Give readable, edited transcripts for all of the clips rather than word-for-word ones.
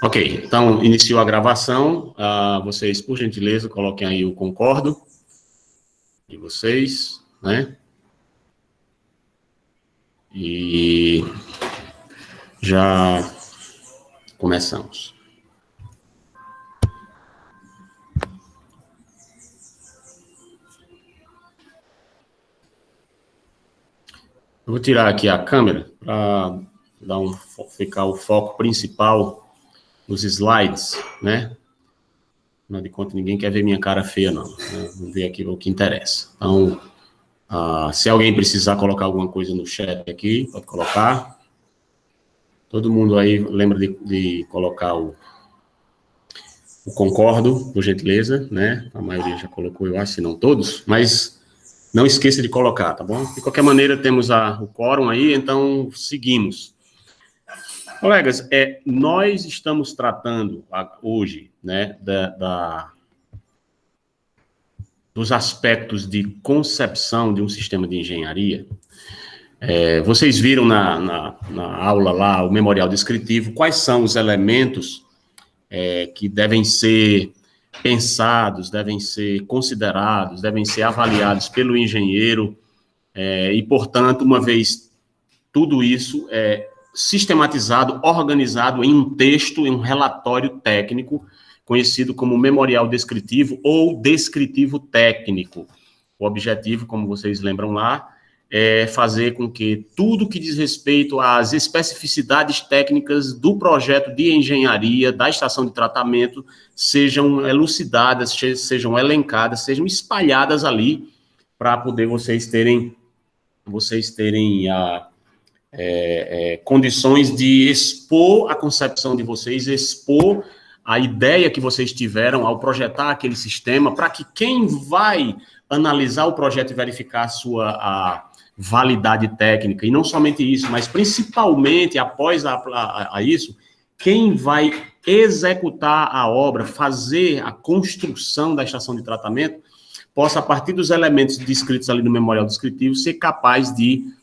Ok, então, iniciou a gravação. Vocês, por gentileza, coloquem aí o concordo de vocês, né? E já começamos. Eu vou tirar aqui a câmera para ficar o foco principal nos slides, né? Afinal de contas, ninguém quer ver minha cara feia, não. Né? Vamos ver aqui o que interessa. Então, se alguém precisar colocar alguma coisa no chat aqui, pode colocar. Todo mundo aí lembra de colocar o concordo, por gentileza, né? A maioria já colocou, eu acho, se não todos, mas não esqueça de colocar, tá bom? De qualquer maneira, temos o quórum aí, então seguimos. Colegas, nós estamos tratando hoje, né, dos aspectos de concepção de um sistema de engenharia. Vocês viram na aula lá, o memorial descritivo, quais são os elementos que devem ser pensados, devem ser considerados, devem ser avaliados pelo engenheiro, e, portanto, uma vez tudo isso sistematizado, organizado em um texto, em um relatório técnico, conhecido como memorial descritivo ou descritivo técnico. O objetivo, como vocês lembram lá, é fazer com que tudo que diz respeito às especificidades técnicas do projeto de engenharia da estação de tratamento sejam elucidadas, sejam elencadas, sejam espalhadas ali para poder vocês terem condições de expor a concepção de vocês, expor a ideia que vocês tiveram ao projetar aquele sistema, para que quem vai analisar o projeto e verificar a sua validade técnica, e não somente isso, mas principalmente após isso, quem vai executar a obra, fazer a construção da estação de tratamento, possa, a partir dos elementos descritos ali no memorial descritivo, ser capaz de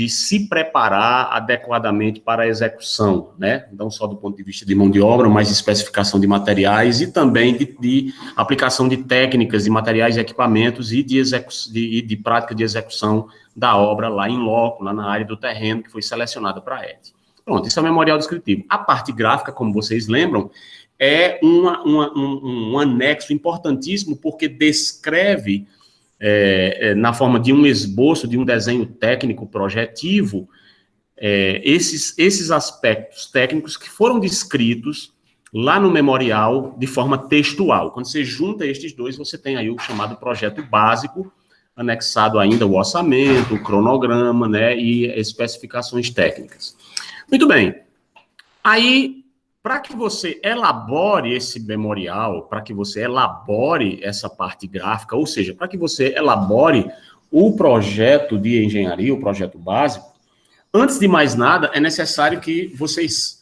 se preparar adequadamente para a execução, né? Não só do ponto de vista de mão de obra, mas de especificação de materiais e também de aplicação de técnicas, de materiais e equipamentos e de prática de execução da obra lá em loco, lá na área do terreno que foi selecionada para a ET. Pronto, isso é o memorial descritivo. A parte gráfica, como vocês lembram, é um anexo importantíssimo, porque descreve na forma de um esboço, de um desenho técnico projetivo, esses aspectos técnicos que foram descritos lá no memorial de forma textual. Quando você junta estes dois, você tem aí o chamado projeto básico, anexado ainda o orçamento, o cronograma, né, e especificações técnicas. Muito bem. Aí, para que você elabore esse memorial, para que você elabore essa parte gráfica, ou seja, para que você elabore o projeto de engenharia, o projeto básico, antes de mais nada, é necessário que vocês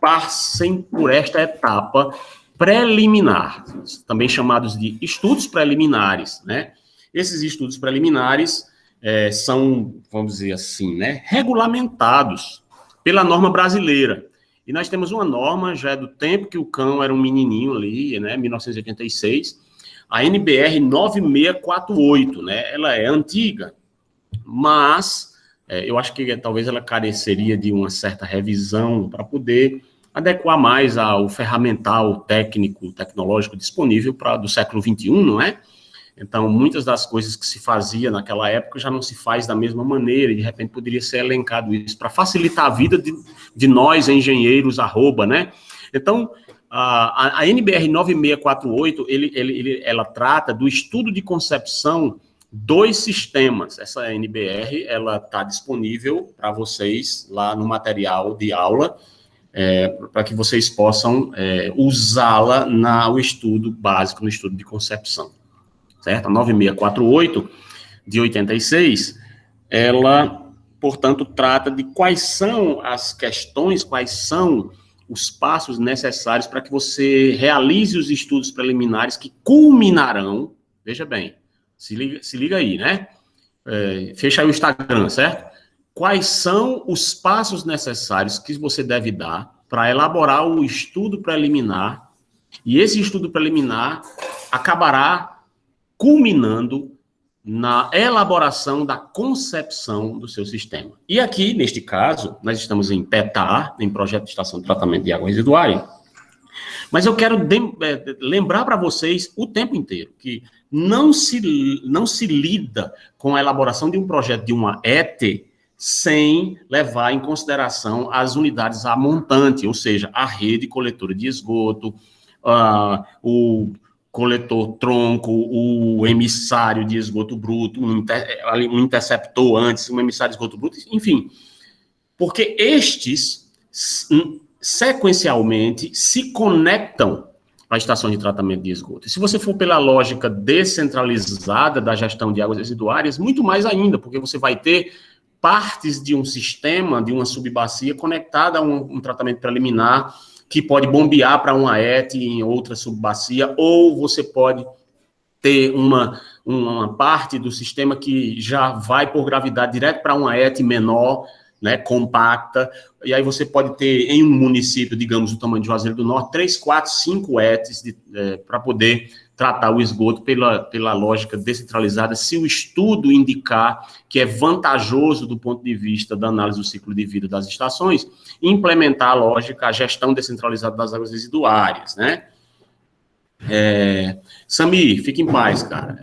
passem por esta etapa preliminar, também chamados de estudos preliminares, né? Esses estudos preliminares são, vamos dizer assim, né, regulamentados pela norma brasileira. E nós temos uma norma, já do tempo que o cão era um menininho ali, né, 1986, a NBR 9648, né, ela é antiga, mas eu acho que talvez ela careceria de uma certa revisão para poder adequar mais ao ferramental técnico, tecnológico disponível do século XXI, não é? Então, muitas das coisas que se fazia naquela época já não se faz da mesma maneira, e de repente poderia ser elencado isso, para facilitar a vida de nós, engenheiros, né? Então, a NBR 9648, ela trata do estudo de concepção dos sistemas. Essa NBR, ela está disponível para vocês lá no material de aula, para que vocês possam usá-la no estudo básico, no estudo de concepção. Certo? A 9648, de 86, ela, portanto, trata de quais são as questões, quais são os passos necessários para que você realize os estudos preliminares que culminarão, veja bem, se liga aí, né? Fecha aí o Instagram, certo? Quais são os passos necessários que você deve dar para elaborar o estudo preliminar, e esse estudo preliminar acabará culminando na elaboração da concepção do seu sistema. E aqui, neste caso, nós estamos em PETAR, em Projeto de Estação de Tratamento de Água Residuária, mas eu quero lembrar para vocês o tempo inteiro que não se lida com a elaboração de um projeto de uma ET sem levar em consideração as unidades a montante, ou seja, a rede coletora de esgoto, o coletor tronco, o emissário de esgoto bruto, um interceptor antes, um emissário de esgoto bruto, enfim, porque estes sequencialmente se conectam à estação de tratamento de esgoto. E se você for pela lógica descentralizada da gestão de águas residuárias, muito mais ainda, porque você vai ter partes de um sistema, de uma subbacia conectada a um tratamento preliminar que pode bombear para uma ET em outra subbacia, ou você pode ter uma parte do sistema que já vai por gravidade direto para uma ET menor, né, compacta, e aí você pode ter em um município, digamos, do tamanho de Juazeiro do Norte, 3, 4, 5 ETs para poder tratar o esgoto pela lógica descentralizada, se o estudo indicar que é vantajoso do ponto de vista da análise do ciclo de vida das estações, implementar a lógica, a gestão descentralizada das águas residuárias, né? Samir, fique em paz, cara,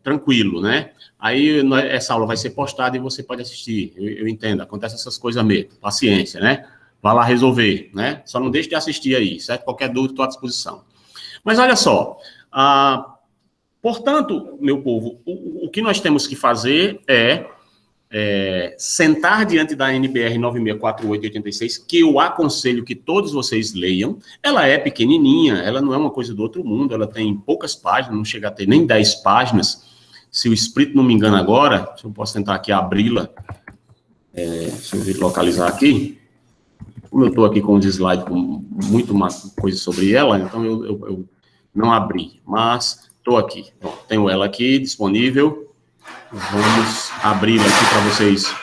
tranquilo, né? Aí essa aula vai ser postada e você pode assistir, eu entendo, acontece essas coisas mesmo, paciência, né? Vá lá resolver, né? Só não deixe de assistir aí, certo? Qualquer dúvida, estou à disposição. Mas olha só, portanto, meu povo, o que nós temos que fazer é sentar diante da NBR 964886, que eu aconselho que todos vocês leiam. Ela é pequenininha, ela não é uma coisa do outro mundo, ela tem poucas páginas, não chega a ter nem 10 páginas, se o Espírito não me engana agora, se eu posso tentar aqui abri-la, deixa eu localizar aqui, como eu estou aqui com os slides com muito coisa sobre ela, então eu não abri, mas estou aqui, tenho ela aqui disponível. Vamos abrir aqui para vocês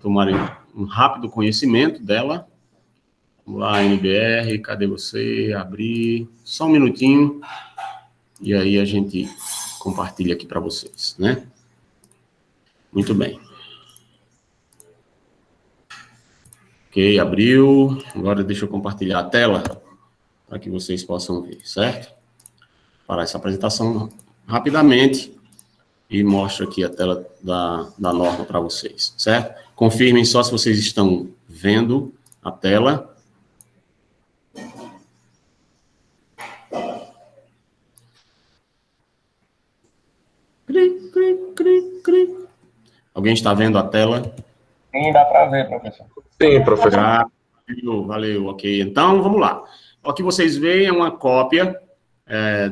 tomarem um rápido conhecimento dela. Vamos lá, NBR, cadê você? Abrir, só um minutinho, e aí a gente compartilha aqui para vocês, né? Muito bem. Ok, abriu. Agora deixa eu compartilhar a tela para que vocês possam ver, certo? Para essa apresentação rapidamente. E mostro aqui a tela da norma para vocês, certo? Confirmem só se vocês estão vendo a tela. Alguém está vendo a tela? Sim, dá para ver, professor. Sim, professor. Valeu, ok. Então, vamos lá. O que vocês veem é uma cópia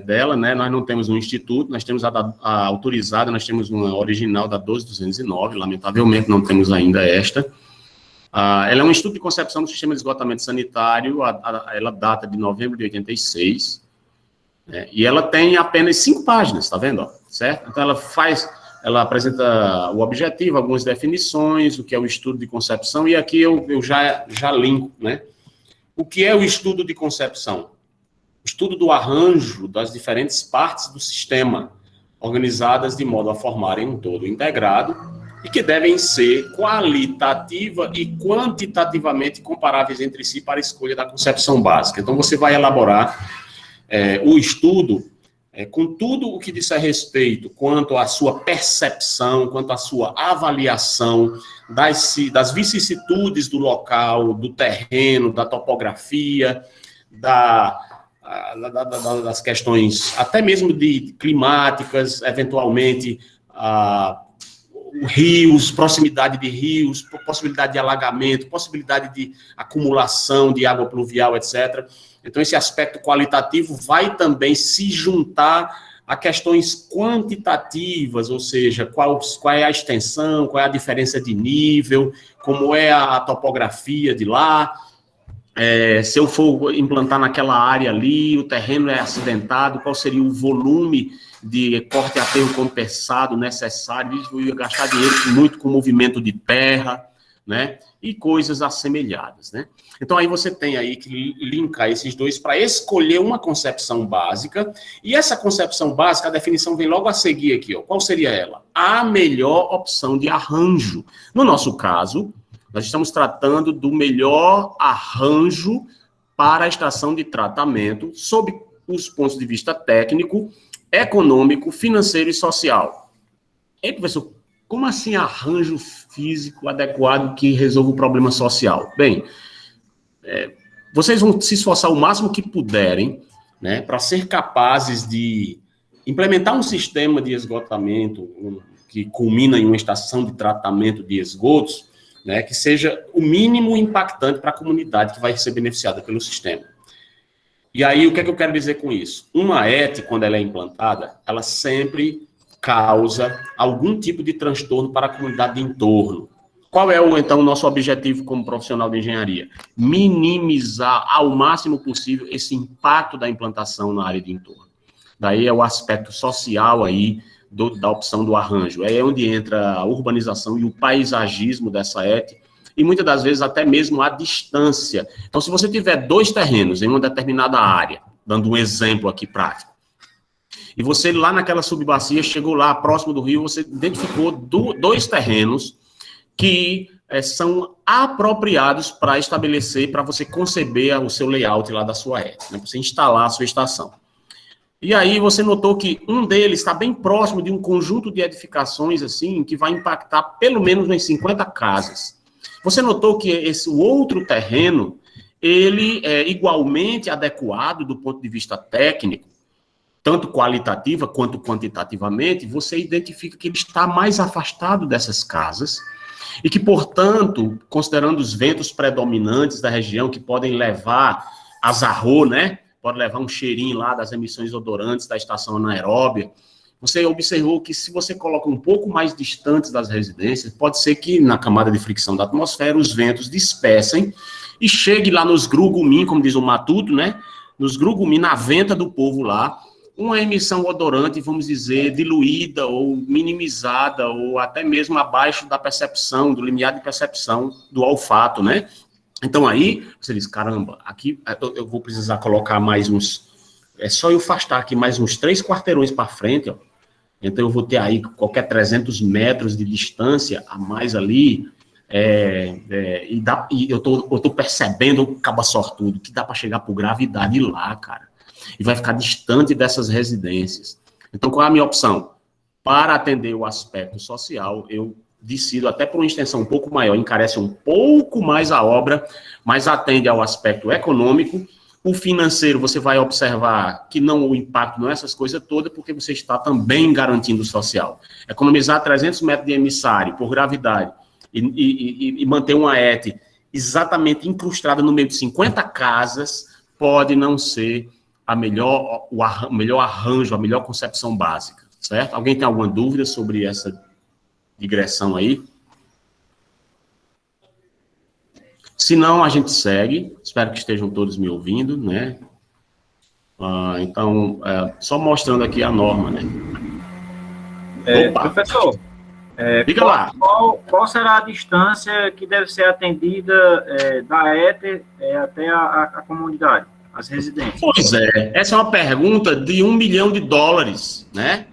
dela, né? Nós não temos um instituto, nós temos a autorizada, nós temos uma original da 12209, lamentavelmente não temos ainda esta. Ela é um estudo de concepção do sistema de esgotamento sanitário, ela data de novembro de 86, né? E ela tem apenas 5 páginas, tá vendo? Ó, certo? Então ela apresenta o objetivo, algumas definições, o que é o estudo de concepção, e aqui eu já linko, né? O que é o estudo de concepção? Estudo do arranjo das diferentes partes do sistema, organizadas de modo a formarem um todo integrado e que devem ser qualitativa e quantitativamente comparáveis entre si para a escolha da concepção básica. Então, você vai elaborar o estudo com tudo o que disser respeito quanto à sua percepção, quanto à sua avaliação das vicissitudes do local, do terreno, da topografia, das questões até mesmo de climáticas, eventualmente rios, proximidade de rios, possibilidade de alagamento, possibilidade de acumulação de água pluvial, etc. Então, esse aspecto qualitativo vai também se juntar a questões quantitativas, ou seja, qual é a extensão, qual é a diferença de nível, como é a topografia de lá. Se eu for implantar naquela área ali, o terreno é acidentado, qual seria o volume de corte e aterro compensado necessário? Eu ia gastar dinheiro muito com movimento de terra, né? E coisas assemelhadas, né? Então, aí você tem aí que linkar esses dois para escolher uma concepção básica, e essa concepção básica, a definição vem logo a seguir aqui, ó. Qual seria ela? A melhor opção de arranjo. No nosso caso, nós estamos tratando do melhor arranjo para a estação de tratamento, sob os pontos de vista técnico, econômico, financeiro e social. E aí, professor, como assim arranjo físico adequado que resolva o problema social? Bem, vocês vão se esforçar o máximo que puderem, né, para ser capazes de implementar um sistema de esgotamento que culmina em uma estação de tratamento de esgotos, né, que seja o mínimo impactante para a comunidade que vai ser beneficiada pelo sistema. E aí, o que é que eu quero dizer com isso? Uma ET, quando ela é implantada, ela sempre causa algum tipo de transtorno para a comunidade de entorno. Qual é, então, o nosso objetivo como profissional de engenharia? Minimizar ao máximo possível esse impacto da implantação na área de entorno. Daí é o aspecto social aí da opção do arranjo. É onde entra a urbanização e o paisagismo dessa ET, e muitas das vezes até mesmo a distância. Então, se você tiver 2 terrenos em uma determinada área, dando um exemplo aqui prático, e você lá naquela subbacia chegou lá próximo do rio, você identificou 2 terrenos que são apropriados para estabelecer, para você conceber o seu layout lá da sua ET, né, para você instalar a sua estação. E aí você notou que um deles está bem próximo de um conjunto de edificações assim, que vai impactar pelo menos umas 50 casas. Você notou que o outro terreno, ele é igualmente adequado do ponto de vista técnico, tanto qualitativa quanto quantitativamente, você identifica que ele está mais afastado dessas casas e que, portanto, considerando os ventos predominantes da região que podem levar azarro, né? Pode levar um cheirinho lá das emissões odorantes da estação anaeróbia, você observou que se você coloca um pouco mais distante das residências, pode ser que na camada de fricção da atmosfera os ventos dispersem e chegue lá nos grugumim, como diz o Matuto, né? Nos grugumim, na venta do povo lá, uma emissão odorante, vamos dizer, diluída ou minimizada, ou até mesmo abaixo da percepção, do limiar de percepção do olfato, né? Então aí, você diz, caramba, aqui eu vou precisar colocar mais uns, é só eu afastar aqui mais uns 3 quarteirões para frente, ó. Então eu vou ter aí qualquer 300 metros de distância a mais ali, e eu tô percebendo, caba sortudo, que dá para chegar por gravidade lá, cara. E vai ficar distante dessas residências. Então, qual é a minha opção? Para atender o aspecto social, eu decido até por uma extensão um pouco maior, encarece um pouco mais a obra, mas atende ao aspecto econômico. O financeiro, você vai observar que o impacto não é essas coisas todas, porque você está também garantindo o social. Economizar 300 metros de emissário por gravidade e manter uma ET exatamente incrustada no meio de 50 casas pode não ser o melhor arranjo, a melhor concepção básica, certo? Alguém tem alguma dúvida sobre essa digressão aí? Se não, a gente segue. Espero que estejam todos me ouvindo, né? Então, só mostrando aqui a norma, né? Professor, diga lá. Qual será a distância que deve ser atendida da ET até a comunidade? As residências. Pois é, essa é uma pergunta de $1 milhão, né?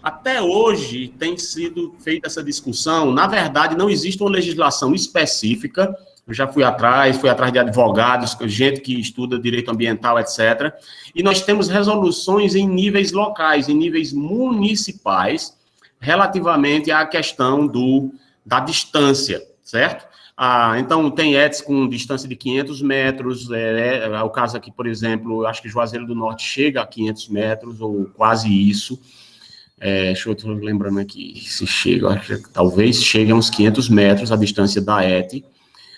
Até hoje tem sido feita essa discussão. Na verdade, não existe uma legislação específica. Eu já fui atrás de advogados, gente que estuda direito ambiental, etc. E nós temos resoluções em níveis locais, em níveis municipais, relativamente à questão da distância, certo? Então, tem ETs com distância de 500 metros, o caso aqui, por exemplo, acho que Juazeiro do Norte chega a 500 metros, ou quase isso. Deixa eu estar lembrando aqui, se chega, acho que talvez chegue a uns 500 metros a distância da ET,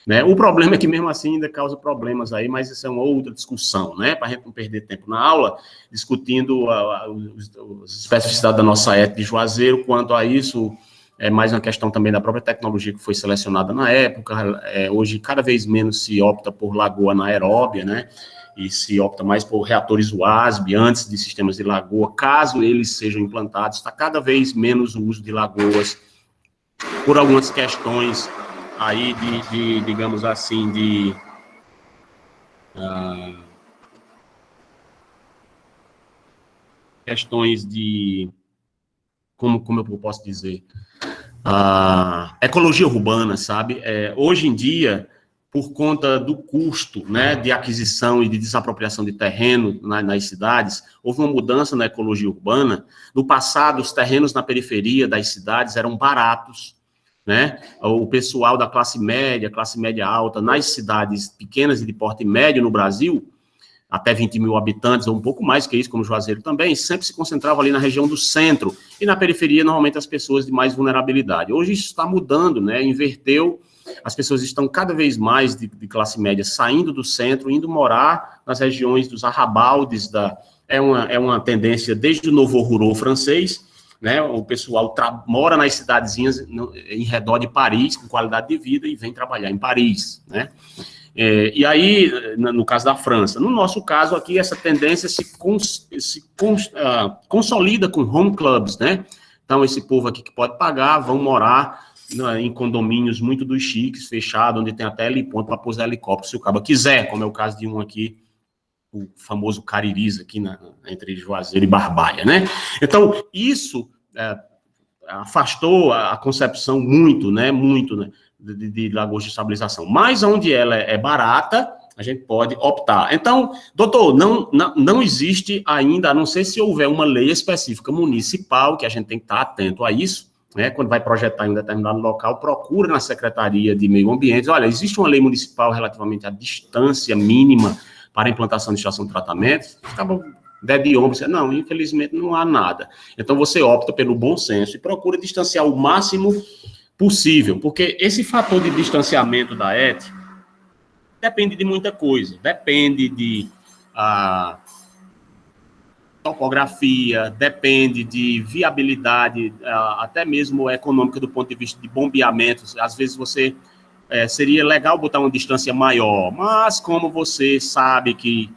né? O problema é que, mesmo assim, ainda causa problemas aí, mas isso é uma outra discussão, né? Para a gente não perder tempo na aula, discutindo as especificidades da nossa ET de Juazeiro. Quanto a isso, é mais uma questão também da própria tecnologia que foi selecionada na época. Hoje, cada vez menos se opta por lagoa anaeróbia, né? E se opta mais por reatores WASB antes de sistemas de lagoa, caso eles sejam implantados. Está cada vez menos o uso de lagoas por algumas questões aí digamos assim, de questões de, como eu posso dizer, ecologia urbana, sabe? Hoje em dia, por conta do custo, né, de aquisição e de desapropriação de terreno nas cidades, houve uma mudança na ecologia urbana. No passado, os terrenos na periferia das cidades eram baratos, né? O pessoal da classe média alta, nas cidades pequenas e de porte médio no Brasil, até 20 mil habitantes, ou um pouco mais que isso, como Juazeiro também, sempre se concentrava ali na região do centro, e na periferia, normalmente, as pessoas de mais vulnerabilidade. Hoje isso está mudando, né? Inverteu, as pessoas estão cada vez mais de classe média saindo do centro, indo morar nas regiões dos arrabaldes, é uma tendência desde o Novo Rural francês, né? O pessoal mora nas cidadezinhas em redor de Paris, com qualidade de vida, e vem trabalhar em Paris, né? E aí, no caso da França, no nosso caso aqui, essa tendência se consolida com home clubs, né? Então, esse povo aqui que pode pagar, vão morar em condomínios muito dos chiques, fechados, onde tem até heliponto para pousar helicóptero, se o cabo quiser, como é o caso de um aqui, o famoso Caririz, aqui entre Juazeiro e Barbalha, né? Então, isso afastou a concepção muito, né? De lagoas de estabilização. Mas onde ela é barata, a gente pode optar. Então, doutor, não existe ainda, a não ser se houver uma lei específica municipal, que a gente tem que estar atento a isso, né? Quando vai projetar em um determinado local, procura na Secretaria de Meio Ambiente, olha, existe uma lei municipal relativamente à distância mínima para a implantação de estação de tratamento, acaba de ombro, não, infelizmente não há nada. Então, você opta pelo bom senso e procura distanciar o máximo possível, porque esse fator de distanciamento da ET depende de muita coisa, depende de topografia, depende de viabilidade, até mesmo econômica do ponto de vista de bombeamento. Às vezes seria legal botar uma distância maior, mas como você sabe que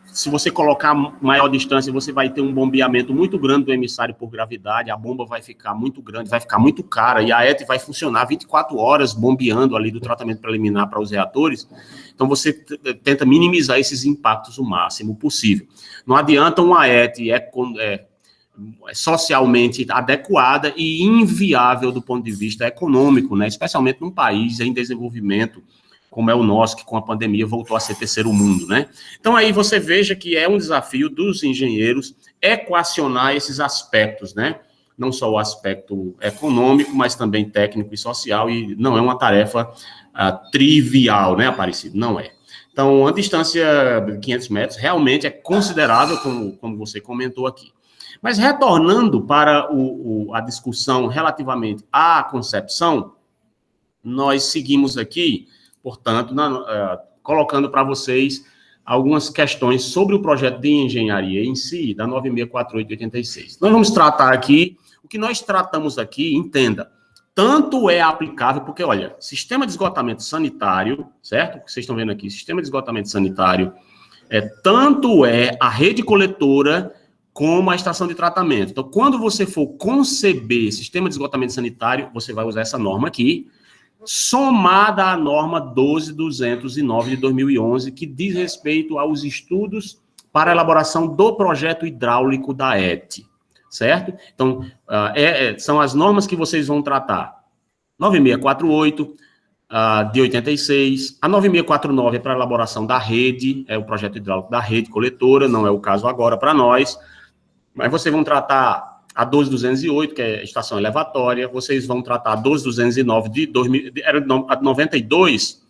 se você colocar maior distância, você vai ter um bombeamento muito grande do emissário por gravidade, a bomba vai ficar muito grande, vai ficar muito cara, e a ET vai funcionar 24 horas bombeando ali do tratamento preliminar para os reatores. Então, você tenta minimizar esses impactos o máximo possível. Não adianta uma ET socialmente adequada e inviável do ponto de vista econômico, né? Especialmente num país em desenvolvimento, como é o nosso, que com a pandemia voltou a ser terceiro mundo, né? Então, aí você veja que é um desafio dos engenheiros equacionar esses aspectos, né? Não só o aspecto econômico, mas também técnico e social, e não é uma tarefa trivial, né, Aparecido? Não é. Então, a distância de 500 metros realmente é considerável, como você comentou aqui. Mas, retornando para a discussão relativamente à concepção, nós seguimos aqui, portanto, colocando para vocês algumas questões sobre o projeto de engenharia em si, da 9648/86. Nós vamos tratar aqui, o que nós tratamos aqui, entenda, tanto é aplicável, porque, olha, sistema de esgotamento sanitário, certo? O que vocês estão vendo aqui, sistema de esgotamento sanitário, tanto é a rede coletora como a estação de tratamento. Então, quando você for conceber sistema de esgotamento sanitário, você vai usar essa norma aqui, somada à norma 12209 de 2011, que diz respeito aos estudos para a elaboração do projeto hidráulico da ET, certo? Então, são as normas que vocês vão tratar. 9648, de 86, a 9649 é para a elaboração da rede, é o projeto hidráulico da rede coletora, não é o caso agora para nós, mas vocês vão tratar a 12208, que é a estação elevatória, vocês vão tratar a 12209 de 2000, era a 92,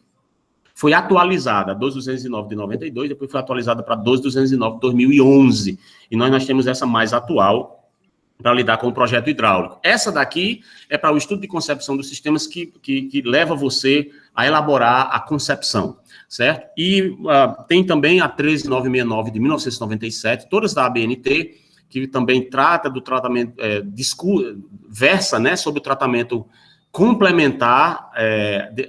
foi atualizada, a 12209 de 92, depois foi atualizada para a 12209 de 2011, e nós temos essa mais atual para lidar com o projeto hidráulico. Essa daqui é para o estudo de concepção dos sistemas que leva você a elaborar a concepção, certo? E tem também a 13969 de 1997, todas da ABNT, que também trata do tratamento, versa, né, sobre o tratamento complementar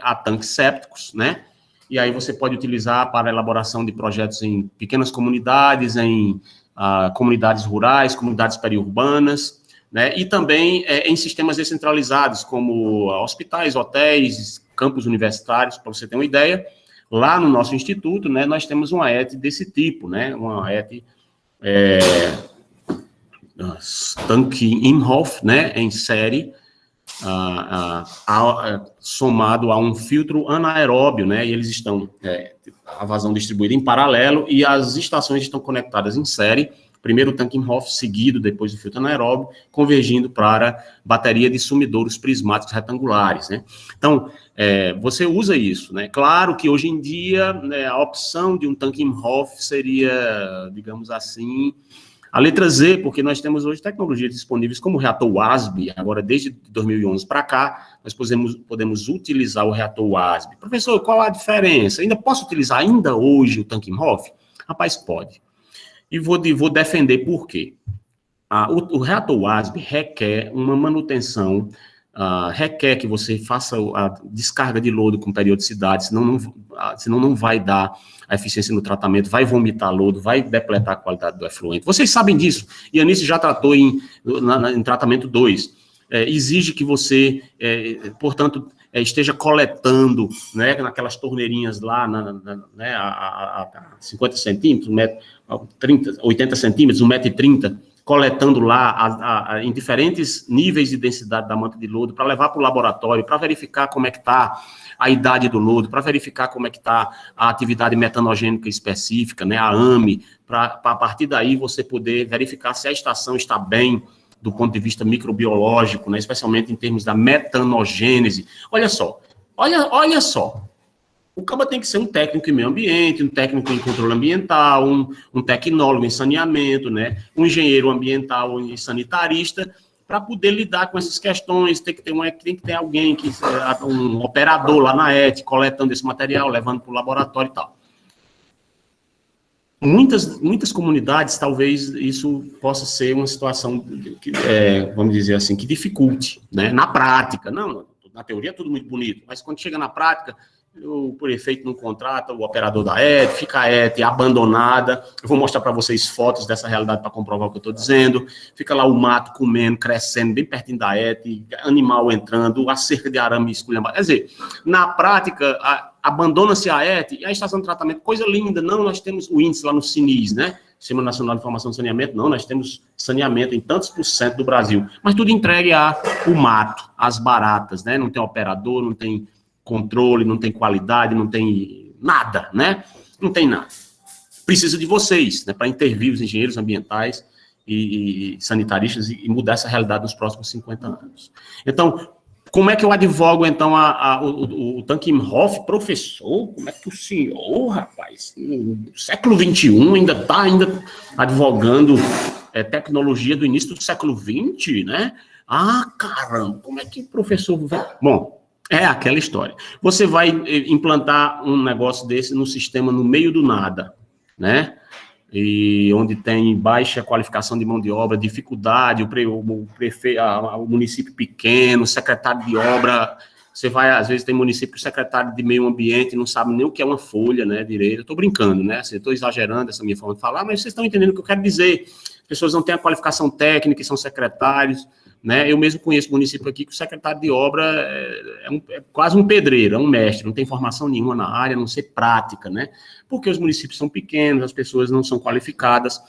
a tanques sépticos, né, e aí você pode utilizar para a elaboração de projetos em pequenas comunidades, em comunidades rurais, comunidades periurbanas, né? E também em sistemas descentralizados, como hospitais, hotéis, campos universitários, para você ter uma ideia. Lá no nosso instituto, né, nós temos uma ET desse tipo, né? Uma ET Tank Imhoff, né, em série, somado a um filtro anaeróbio, né, e eles estão, a vazão distribuída em paralelo, e as estações estão conectadas em série, primeiro o tanque Imhoff, seguido depois do filtro anaeróbio, convergindo para bateria de sumidouros prismáticos retangulares, né. Então, você usa isso, né, claro que hoje em dia, né, a opção de um tanque Imhoff seria, digamos assim, a letra Z, porque nós temos hoje tecnologias disponíveis como o reator WASB, agora desde 2011 para cá, nós podemos utilizar o reator WASB. Professor, qual a diferença? Ainda posso utilizar ainda hoje o tanque Imhoff? Rapaz, pode. E vou defender por quê. O reator WASB requer uma manutenção, requer que você faça a descarga de lodo com periodicidade, senão não vai dar a eficiência no tratamento, vai vomitar lodo, vai depletar a qualidade do efluente. Vocês sabem disso, e a Anice já tratou em tratamento 2. Exige que você, portanto, esteja coletando, né, naquelas torneirinhas lá, né, a 50 centímetros, 80 centímetros, 1,30 m, coletando lá em diferentes níveis de densidade da manta de lodo, para levar para o laboratório, para verificar como é que está a idade do lodo, para verificar como é que está a atividade metanogênica específica, né, a AME, para a partir daí você poder verificar se a estação está bem do ponto de vista microbiológico, né, especialmente em termos da metanogênese. Olha só, o cabo tem que ser um técnico em meio ambiente, um técnico em controle ambiental, um tecnólogo em saneamento, né, um engenheiro ambiental e sanitarista, para poder lidar com essas questões. Tem que ter alguém, um operador lá na ET, coletando esse material, levando para o laboratório e tal. Muitas comunidades, talvez isso possa ser uma situação, vamos dizer assim, que dificulte, né? Na prática. Não, na teoria é tudo muito bonito, mas quando chega na prática, o prefeito não contrata o operador da ET, fica a ET abandonada. Eu vou mostrar para vocês fotos dessa realidade para comprovar o que eu estou dizendo. Fica lá o mato comendo, crescendo, bem pertinho da ET, animal entrando, a cerca de arame esculhambada. Quer dizer, na prática, abandona-se a ET e a estação de tratamento, coisa linda. Não, nós temos o índice lá no CINIS, né? Sistema Nacional de Informação de Saneamento. Não, nós temos saneamento em tantos % do Brasil. Mas tudo entregue ao mato, às baratas, né? Não tem operador, não tem controle, não tem qualidade, não tem nada, né? Não tem nada. Precisa de vocês, né, para intervir os engenheiros ambientais e sanitaristas e mudar essa realidade nos próximos 50 anos. Então, como é que eu advogo, então, o tanque Imhoff? Professor, como é que o senhor, rapaz, no século XXI, ainda está advogando tecnologia do início do século XX, né? Ah, caramba, como é que o professor... Bom, é aquela história. Você vai implantar um negócio desse no sistema no meio do nada, né? E onde tem baixa qualificação de mão de obra, dificuldade, o município pequeno, o secretário de obra. Você vai, às vezes, tem município que o secretário de meio ambiente não sabe nem o que é uma folha, né, direito. Eu estou brincando, né? Assim, estou exagerando essa minha forma de falar, mas vocês estão entendendo o que eu quero dizer. As pessoas não têm a qualificação técnica, são secretários, né? Eu mesmo conheço município aqui que o secretário de obra é quase um pedreiro, é um mestre, não tem formação nenhuma na área, a não ser prática, né? Porque os municípios são pequenos, as pessoas não são qualificadas,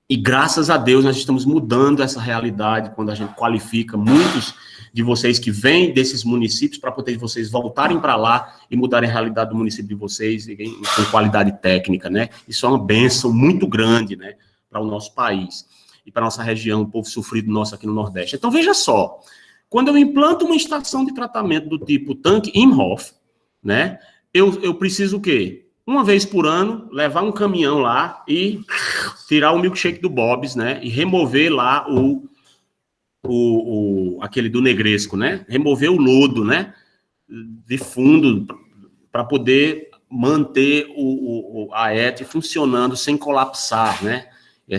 e graças a Deus nós estamos mudando essa realidade quando a gente qualifica muitos de vocês que vêm desses municípios para poder vocês voltarem para lá e mudarem a realidade do município de vocês com qualidade técnica, né? Isso é uma bênção muito grande, né, para o nosso país e para a nossa região, o povo sofrido nosso aqui no Nordeste. Então, veja só, quando eu implanto uma estação de tratamento do tipo tanque Imhoff, né, eu preciso o quê? Uma vez por ano, levar um caminhão lá e tirar o milkshake do Bob's, né, e remover lá aquele do Negresco, né, remover o lodo, né, de fundo, para poder manter a ET funcionando sem colapsar, né,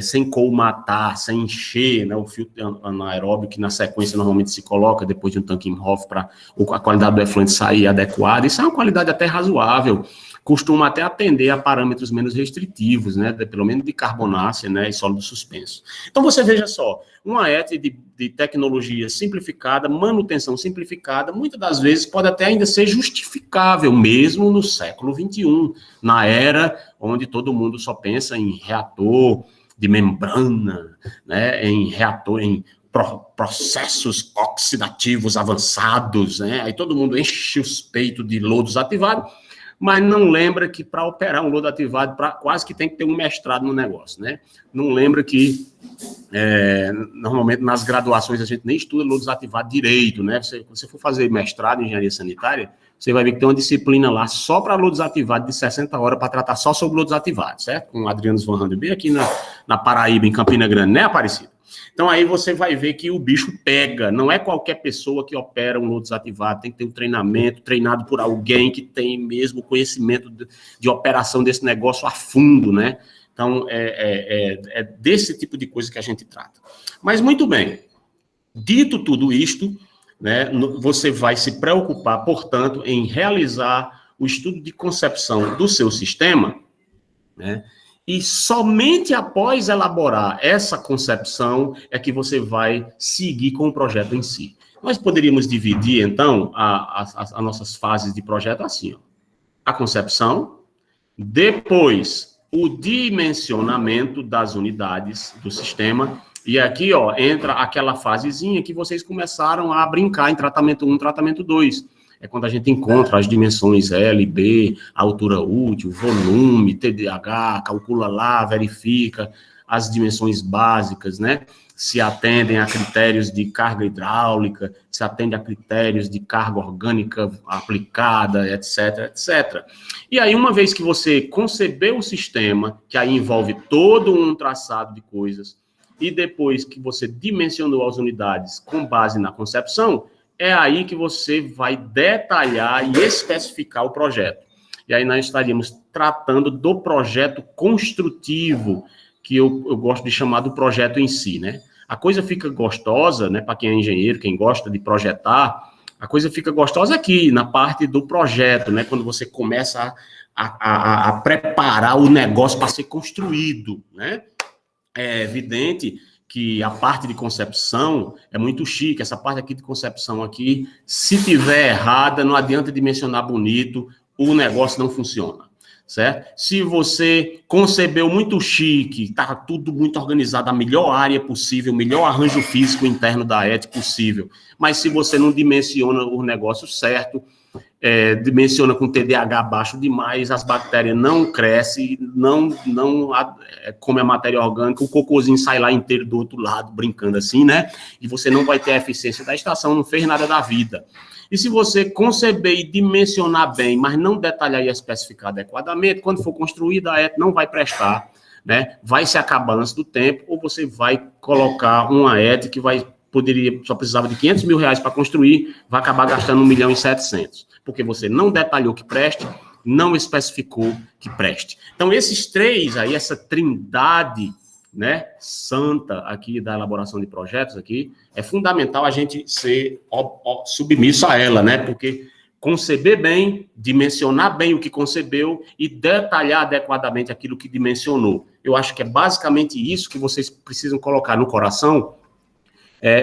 sem colmatar, sem encher, né, o filtro anaeróbio que na sequência normalmente se coloca depois de um tanque Imhoff para a qualidade do efluente sair adequada. Isso é uma qualidade até razoável, costuma até atender a parâmetros menos restritivos, né, pelo menos de carbonácea, né, e sólido suspenso. Então, você veja só, uma ET de tecnologia simplificada, manutenção simplificada, muitas das vezes pode até ainda ser justificável, mesmo no século XXI, na era onde todo mundo só pensa em reator de membrana, né, em reator, em processos oxidativos avançados, né, aí todo mundo enche os peitos de lodos ativados, mas não lembra que para operar um lodo ativado, quase que tem que ter um mestrado no negócio, né? Não lembra que, normalmente, nas graduações, a gente nem estuda lodos ativados direito, né? Se você for fazer mestrado em engenharia sanitária, você vai ver que tem uma disciplina lá só para lodos ativados de 60 horas para tratar só sobre lodos ativados, certo? Com o Adriano Van bem aqui na Paraíba, em Campina Grande, né, Aparecida? Então, aí você vai ver que o bicho pega. Não é qualquer pessoa que opera um lodo desativado. Tem que ter um treinamento, treinado por alguém que tem mesmo conhecimento de operação desse negócio a fundo, né? Então, é desse tipo de coisa que a gente trata. Mas, muito bem. Dito tudo isto, né, você vai se preocupar, portanto, em realizar o estudo de concepção do seu sistema, né? E somente após elaborar essa concepção é que você vai seguir com o projeto em si. Nós poderíamos dividir, então, as nossas fases de projeto assim, ó. A concepção, depois o dimensionamento das unidades do sistema, e aqui, ó, entra aquela fasezinha que vocês começaram a brincar em tratamento 1, tratamento 2. É quando a gente encontra as dimensões L, B, altura útil, volume, TDAH, calcula lá, verifica as dimensões básicas, né? Se atendem a critérios de carga hidráulica, se atende a critérios de carga orgânica aplicada, etc, etc. E aí, uma vez que você concebeu o sistema, que aí envolve todo um traçado de coisas, e depois que você dimensionou as unidades com base na concepção, é aí que você vai detalhar e especificar o projeto. E aí nós estaríamos tratando do projeto construtivo, que eu gosto de chamar do projeto em si, né? A coisa fica gostosa, né, para quem é engenheiro, quem gosta de projetar, a coisa fica gostosa aqui, na parte do projeto, né? Quando você começa a preparar o negócio para ser construído, né? É evidente que a parte de concepção é muito chique, essa parte aqui de concepção aqui, se tiver errada, não adianta dimensionar bonito, o negócio não funciona, certo? Se você concebeu muito chique, está tudo muito organizado, a melhor área possível, o melhor arranjo físico interno da ET possível, mas se você não dimensiona o negócio certo, dimensiona com TDAH baixo demais, as bactérias não crescem, não come a matéria orgânica, o cocôzinho sai lá inteiro do outro lado, brincando assim, né? E você não vai ter a eficiência da estação, não fez nada da vida. E se você conceber e dimensionar bem, mas não detalhar e especificar adequadamente, quando for construída a ET não vai prestar, né? Vai se acabar antes do tempo, ou você vai colocar uma ET que só precisava de R$500 mil para construir, vai acabar gastando 1.700.000, porque você não detalhou que preste, não especificou que preste. Então, esses três aí, essa trindade, né, santa aqui da elaboração de projetos aqui, é fundamental a gente ser submisso a ela, né, porque conceber bem, dimensionar bem o que concebeu e detalhar adequadamente aquilo que dimensionou. Eu acho que é basicamente isso que vocês precisam colocar no coração,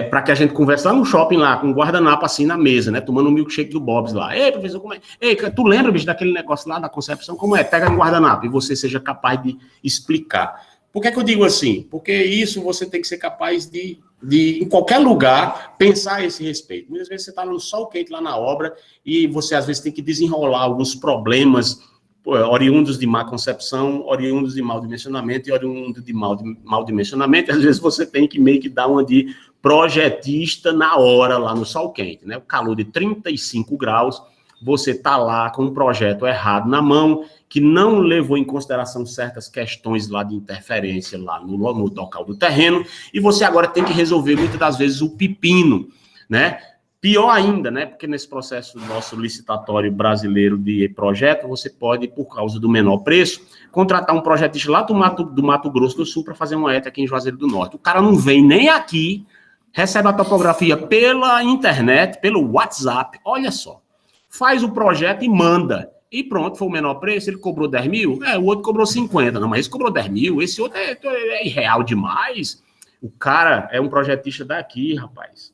para que a gente converse lá no shopping, lá, com um guardanapo assim na mesa, né? Tomando um milkshake do Bob's lá. Ei, professor, como é? Ei, tu lembra, bicho, daquele negócio lá da concepção? Como é? Pega no guardanapo e você seja capaz de explicar. Por que eu digo assim? Porque isso você tem que ser capaz de em qualquer lugar, pensar a esse respeito. Muitas vezes você está no sol quente lá na obra e você, às vezes, tem que desenrolar alguns problemas oriundos de má concepção, oriundos de mau dimensionamento e oriundos de mau dimensionamento. Às vezes você tem que meio que dar uma de projetista na hora, lá no sol quente, né? O calor de 35 graus, você está lá com um projeto errado na mão, que não levou em consideração certas questões lá de interferência lá no local do terreno, e você agora tem que resolver, muitas das vezes, o pepino, né? Pior ainda, né? Porque nesse processo nosso licitatório brasileiro de projeto, você pode, por causa do menor preço, contratar um projetista lá do Mato Grosso do Sul para fazer uma ETA aqui em Juazeiro do Norte. O cara não vem nem aqui, recebe a topografia pela internet, pelo WhatsApp, olha só, faz o projeto e manda. E pronto, foi o menor preço, ele cobrou 10 mil, o outro cobrou 50. Não, mas esse cobrou 10 mil, esse outro é irreal demais. O cara é um projetista daqui, rapaz,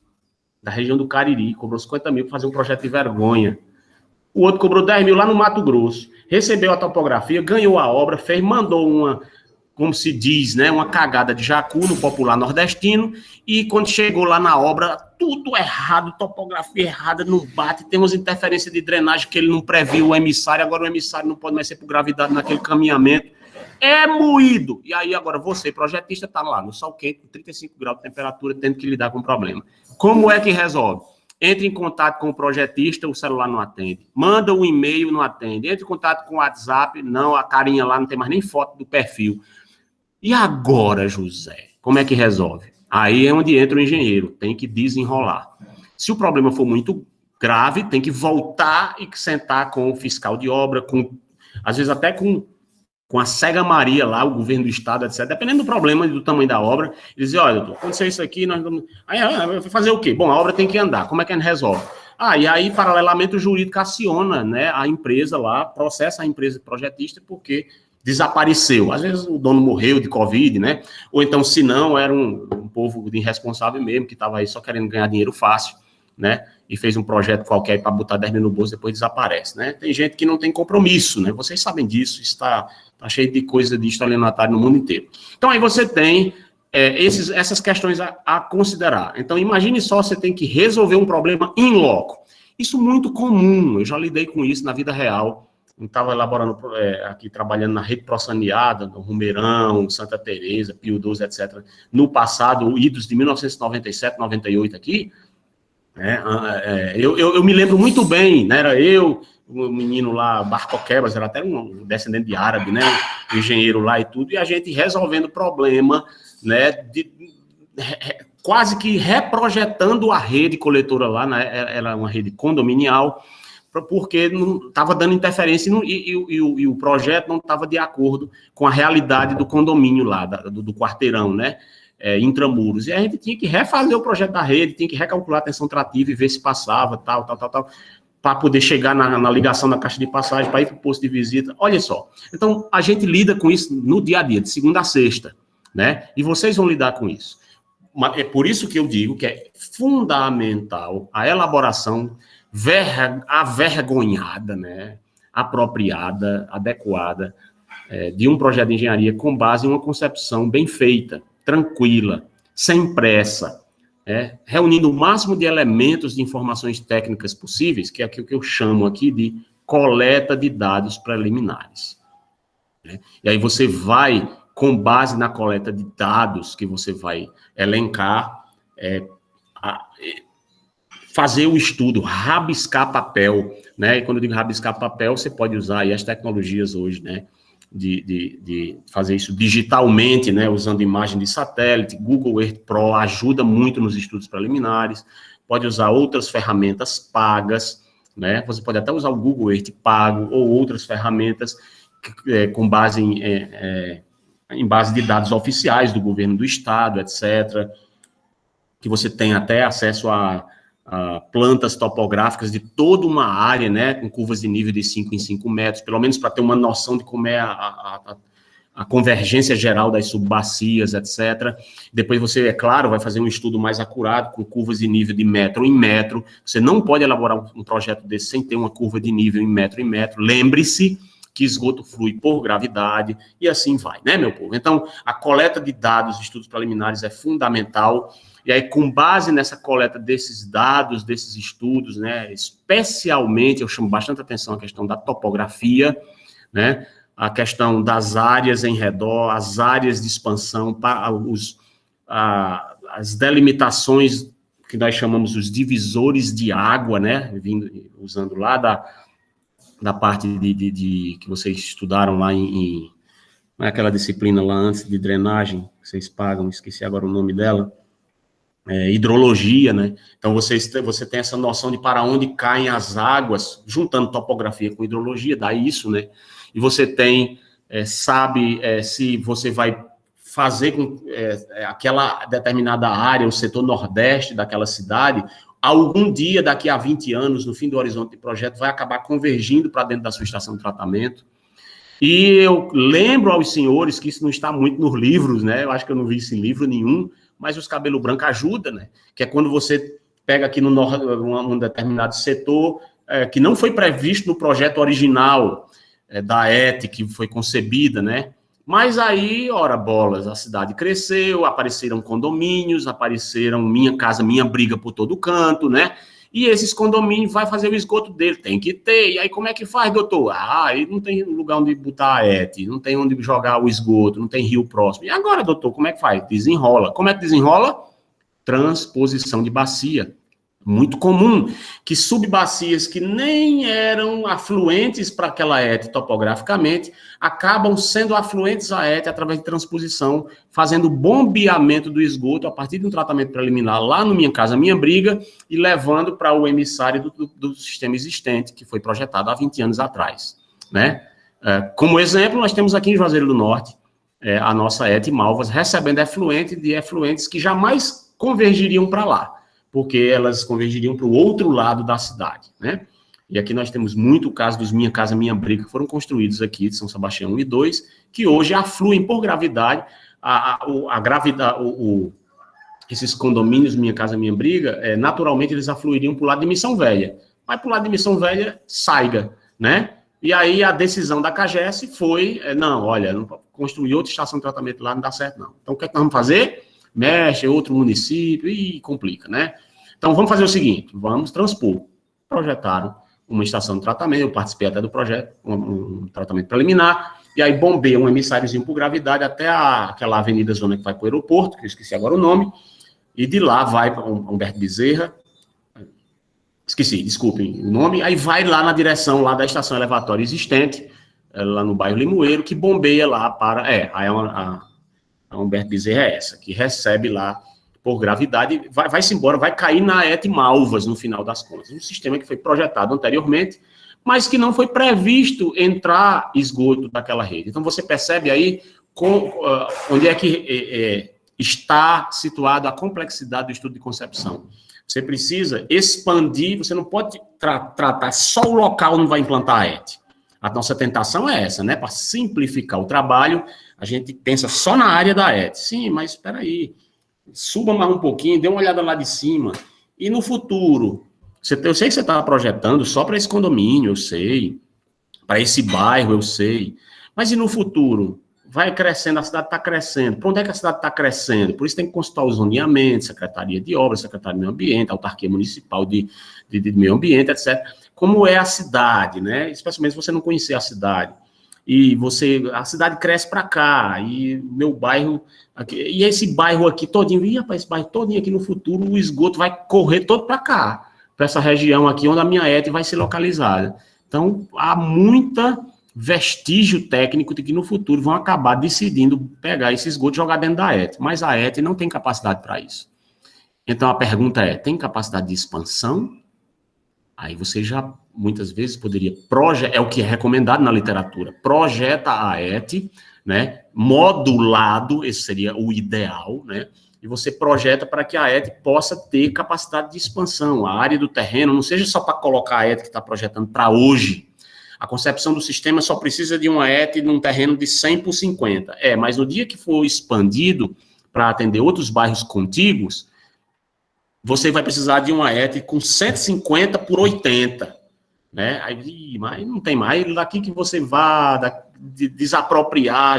da região do Cariri, cobrou 50 mil para fazer um projeto de vergonha. O outro cobrou 10 mil lá no Mato Grosso, recebeu a topografia, ganhou a obra, fez, mandou uma, como se diz, né, uma cagada de jacu no popular nordestino, e quando chegou lá na obra, tudo errado, topografia errada, não bate, tem umas interferências de drenagem que ele não previu o emissário, agora o emissário não pode mais ser por gravidade naquele caminhamento, é moído. E aí agora você, projetista, está lá no sol quente, com 35 graus de temperatura, tendo que lidar com o problema. Como é que resolve? Entre em contato com o projetista, o celular não atende. Manda um e-mail, não atende. Entre em contato com o WhatsApp, não, a carinha lá não tem mais nem foto do perfil. E agora, José, como é que resolve? Aí é onde entra o engenheiro, tem que desenrolar. Se o problema for muito grave, tem que voltar e sentar com o fiscal de obra, às vezes até com a Cega Maria lá, o governo do estado, etc. Dependendo do problema e do tamanho da obra, eles dizem, olha, aconteceu isso aqui, nós vamos... Aí, vai fazer o quê? Bom, a obra tem que andar, como é que a gente resolve? E aí, paralelamente, o jurídico aciona, né, a empresa lá, processa a empresa projetista, porque desapareceu. Às vezes o dono morreu de Covid, né? Ou então, se não, era um povo irresponsável mesmo, que estava aí só querendo ganhar dinheiro fácil, né? E fez um projeto qualquer para botar 10 mil no bolso, depois desaparece, né? Tem gente que não tem compromisso, né? Vocês sabem disso, está cheio de coisa de estelionatário no mundo inteiro. Então, aí você tem essas questões a considerar. Então, imagine só, você tem que resolver um problema in loco. Isso é muito comum, eu já lidei com isso na vida real. Eu estava elaborando, aqui, trabalhando na rede Prosaneada, no Rumeirão, Santa Teresa, Pio XII, etc. No passado, idos de 1997, 98 aqui, eu me lembro muito bem, né? Era eu, um menino lá, Barcoquebas, era até um descendente de árabe, né? Um engenheiro lá e tudo, e a gente resolvendo o problema, né? Quase que reprojetando a rede coletora lá, né? Era uma rede condominial, porque não estava dando interferência e o projeto não estava de acordo com a realidade do condomínio lá, do quarteirão, né? Intramuros. E a gente tinha que refazer o projeto da rede, tinha que recalcular a tensão trativa e ver se passava, tal, para poder chegar na ligação da caixa de passagem, para ir para o posto de visita. Olha só. Então, a gente lida com isso no dia a dia, de segunda a sexta, né? E vocês vão lidar com isso. É por isso que eu digo que é fundamental a elaboração avergonhada, né, apropriada, adequada, de um projeto de engenharia com base em uma concepção bem feita, tranquila, sem pressa, reunindo o máximo de elementos de informações técnicas possíveis, que é aquilo que eu chamo aqui de coleta de dados preliminares. Né? E aí você vai, com base na coleta de dados que você vai elencar, fazer o estudo, rabiscar papel, né? E quando eu digo rabiscar papel, você pode usar aí as tecnologias hoje, né? De fazer isso digitalmente, né? Usando imagem de satélite, Google Earth Pro ajuda muito nos estudos preliminares, pode usar outras ferramentas pagas, né? Você pode até usar o Google Earth pago ou outras ferramentas com base em base de dados oficiais do governo do estado, etc., que você tem até acesso a plantas topográficas de toda uma área, né, com curvas de nível de 5 em 5 metros, pelo menos para ter uma noção de como é a convergência geral das subbacias, etc. Depois você, é claro, vai fazer um estudo mais acurado, com curvas de nível de metro em metro. Você não pode elaborar um projeto desse sem ter uma curva de nível em metro. Lembre-se que esgoto flui por gravidade, e assim vai, né, meu povo? Então, a coleta de dados, estudos preliminares é fundamental. E aí, com base nessa coleta desses dados, desses estudos, né, especialmente, eu chamo bastante atenção a questão da topografia, né, a questão das áreas em redor, as áreas de expansão, as delimitações que nós chamamos os divisores de água, né, usando lá da parte que vocês estudaram lá naquela disciplina lá antes de drenagem, que vocês pagam, esqueci agora o nome dela, hidrologia, né? Então, você tem essa noção de para onde caem as águas, juntando topografia com hidrologia, dá isso, né? E você tem, sabe se você vai fazer com aquela determinada área, o setor nordeste daquela cidade, algum dia, daqui a 20 anos, no fim do horizonte de projeto, vai acabar convergindo para dentro da sua estação de tratamento. E eu lembro aos senhores que isso não está muito nos livros, né? Eu acho que eu não vi isso em livro nenhum, mas os cabelos brancos ajudam, né? Que é quando você pega aqui num determinado setor que não foi previsto no projeto original da ET, que foi concebida, né? Mas aí, ora bolas, a cidade cresceu, apareceram condomínios, apareceram Minha Casa Minha Briga por todo canto, né? E esses condomínios vai fazer o esgoto dele, tem que ter. E aí como é que faz, doutor? Aí não tem lugar onde botar a ET, não tem onde jogar o esgoto, não tem rio próximo. E agora, doutor, como é que faz? Desenrola. Como é que desenrola? Transposição de bacia. Muito comum que subbacias que nem eram afluentes para aquela ET topograficamente, acabam sendo afluentes à ET através de transposição, fazendo bombeamento do esgoto a partir de um tratamento preliminar lá no Minha Casa Minha Briga e levando para o emissário do sistema existente, que foi projetado há 20 anos atrás, né? Como exemplo, nós temos aqui em Juazeiro do Norte a nossa ET Malvas recebendo efluente de efluentes que jamais convergiriam para lá, porque elas convergiriam para o outro lado da cidade, né? E aqui nós temos muito o caso dos Minha Casa Minha Briga, que foram construídos aqui, de São Sebastião 1 e 2, que hoje afluem por gravidade, esses condomínios Minha Casa Minha Briga, naturalmente eles afluiriam para o lado de Missão Velha, mas para o lado de Missão Velha, saiga, né? E aí a decisão da CAGES foi, não, olha, não construir outra estação de tratamento lá não dá certo, não. Então o que é que nós vamos fazer? Mexe, outro município, e complica, né? Então, vamos fazer o seguinte, vamos transpor. Projetaram uma estação de tratamento, eu participei até do projeto, um tratamento preliminar, e aí bombeia um emissáriozinho por gravidade até aquela avenida zona que vai para o aeroporto, que eu esqueci agora o nome, e de lá vai para Humberto Bezerra, esqueci, desculpem o nome, aí vai lá na direção lá da estação elevatória existente, lá no bairro Limoeiro, que bombeia lá para, a Humberto Bezerra é essa, que recebe lá por gravidade, vai-se embora, vai cair na ET Malvas, no final das contas. Um sistema que foi projetado anteriormente, mas que não foi previsto entrar esgoto daquela rede. Então, você percebe aí onde é que está situada a complexidade do estudo de concepção. Você precisa expandir, você não pode tratar só o local onde vai implantar a ET. A nossa tentação é essa, né? Para simplificar o trabalho, a gente pensa só na área da ET. Sim, mas espera aí, suba mais um pouquinho, dê uma olhada lá de cima. E no futuro, eu sei que você está projetando só para esse condomínio, eu sei, para esse bairro, eu sei. Mas e no futuro? Vai crescendo, a cidade está crescendo. Para onde é que a cidade está crescendo? Por isso tem que consultar os zoneamentos, Secretaria de Obras, Secretaria de Meio Ambiente, Autarquia Municipal de Meio Ambiente, etc. Como é a cidade, né? Especialmente se você não conhecer a cidade. E a cidade cresce para cá, e meu bairro, aqui, e esse bairro aqui todinho, rapaz, esse bairro todinho aqui no futuro, o esgoto vai correr todo para cá, para essa região aqui, onde a minha ET vai ser localizada. Então, há muita vestígio técnico de que no futuro vão acabar decidindo pegar esse esgoto e jogar dentro da ET, mas a ET não tem capacidade para isso. Então, a pergunta é, tem capacidade de expansão? Aí você já, muitas vezes, poderia é o que é recomendado na literatura, projeta a ET, né, modulado, esse seria o ideal, né, e você projeta para que a ET possa ter capacidade de expansão, a área do terreno, não seja só para colocar a ET que está projetando para hoje. A concepção do sistema só precisa de uma ET num terreno de 100 por 50. Mas no dia que for expandido para atender outros bairros contíguos, você vai precisar de uma ET com 150 por 80, né? Aí, mas não tem mais, daqui que você vá desapropriar,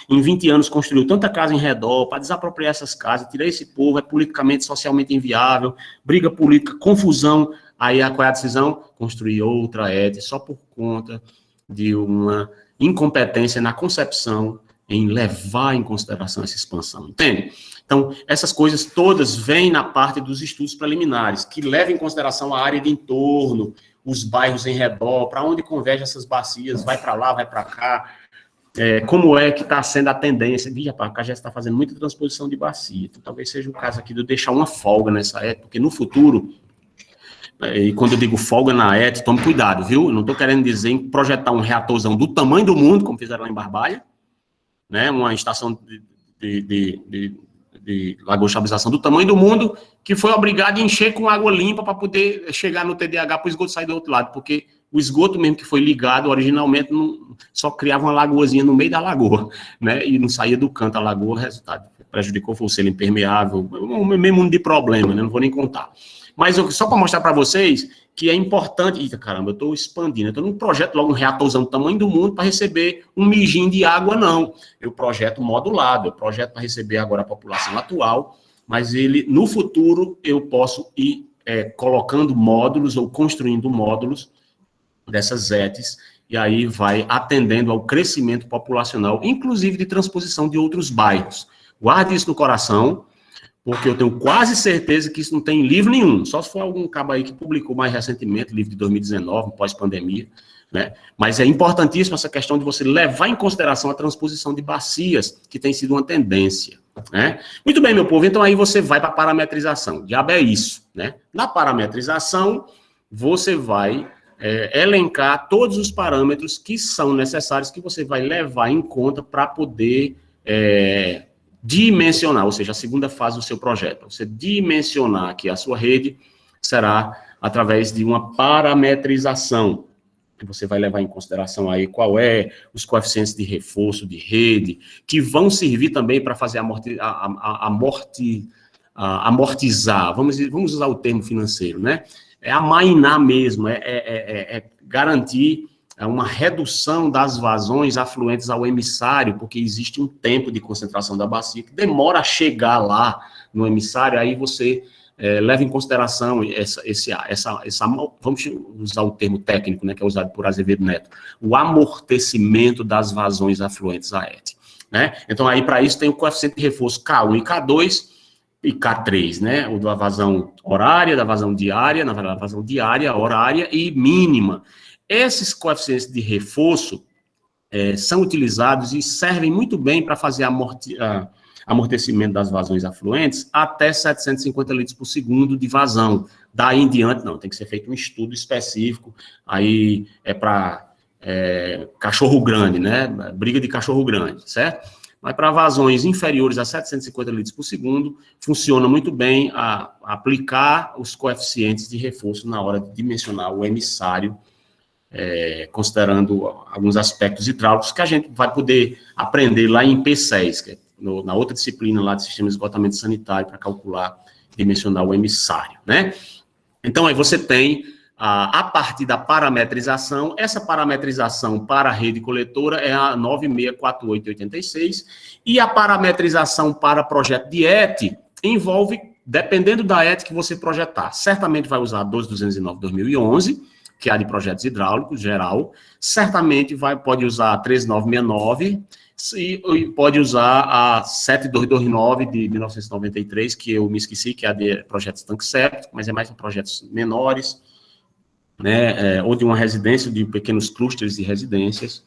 em 20 anos construiu tanta casa em redor, para desapropriar essas casas, tirar esse povo, é politicamente, socialmente inviável, briga política, confusão, aí qual é a decisão? Construir outra ET só por conta de uma incompetência na concepção em levar em consideração essa expansão, entende? Então, essas coisas todas vêm na parte dos estudos preliminares, que levam em consideração a área de entorno, os bairros em redor, para onde convergem essas bacias, vai para lá, vai para cá, como é que está sendo a tendência. A CAGES está fazendo muita transposição de bacia, então talvez seja o caso aqui de eu deixar uma folga nessa ET, porque no futuro, e quando eu digo folga na ET, tome cuidado, viu? Eu não estou querendo dizer em projetar um reatorzão do tamanho do mundo, como fizeram lá em Barbalha, né? Uma estação de lagoa de estabilização do tamanho do mundo, que foi obrigado a encher com água limpa para poder chegar no TDAH para o esgoto sair do outro lado, porque o esgoto mesmo que foi ligado originalmente só criava uma lagoazinha no meio da lagoa, né, e não saía do canto a lagoa, o resultado prejudicou foi o selo impermeável, o mesmo mundo de problema, né, não vou nem contar. Mas só para mostrar para vocês que é importante... Eita, caramba, eu estou expandindo. Eu estou num projeto logo um reatorzão do tamanho do mundo para receber um mijinho de água, não. Eu projeto modulado, eu projeto para receber agora a população atual, mas ele, no futuro, eu posso ir colocando módulos ou construindo módulos dessas ETs, e aí vai atendendo ao crescimento populacional, inclusive de transposição de outros bairros. Guarde isso no coração, porque eu tenho quase certeza que isso não tem em livro nenhum, só se for algum cabo aí que publicou mais recentemente, livro de 2019, pós-pandemia, né? Mas é importantíssima essa questão de você levar em consideração a transposição de bacias, que tem sido uma tendência, né? Muito bem, meu povo, então aí você vai para a parametrização. Diabo é isso, né? Na parametrização, você vai elencar todos os parâmetros que são necessários, que você vai levar em conta para poder... dimensionar, ou seja, a segunda fase do seu projeto. Você dimensionar que a sua rede será através de uma parametrização. Você vai levar em consideração aí qual os coeficientes de reforço de rede, que vão servir também para fazer amortizar, vamos usar o termo financeiro, né? Amainar mesmo, garantir uma redução das vazões afluentes ao emissário, porque existe um tempo de concentração da bacia que demora a chegar lá no emissário, aí você leva em consideração vamos usar o termo técnico, né, que é usado por Azevedo Neto, o amortecimento das vazões afluentes à ET, né? Então, aí, para isso, tem o coeficiente de reforço K1 e K2 e K3, né? O da vazão horária, da vazão diária, na verdade, vazão diária, horária e mínima. Esses coeficientes de reforço são utilizados e servem muito bem para fazer amortecimento das vazões afluentes até 750 litros por segundo de vazão. Daí em diante, não, tem que ser feito um estudo específico, aí para cachorro grande, né? Briga de cachorro grande, certo? Mas para vazões inferiores a 750 litros por segundo, funciona muito bem aplicar os coeficientes de reforço na hora de dimensionar o emissário, considerando alguns aspectos hidráulicos que a gente vai poder aprender lá em P6, que é na outra disciplina lá de sistema de esgotamento sanitário, para calcular, dimensionar o emissário, né? Então, aí você tem, a partir da parametrização, essa parametrização para a rede coletora é a 964886, e a parametrização para projeto de ET envolve, dependendo da ET que você projetar, certamente vai usar a 12209/2011, que é a de projetos hidráulicos, geral, certamente pode usar a 13969, e pode usar a 7229 de 1993, que eu me esqueci, que é a de projetos tanque séptico, mas é mais para projetos menores, né, ou de uma residência, de pequenos clusters de residências.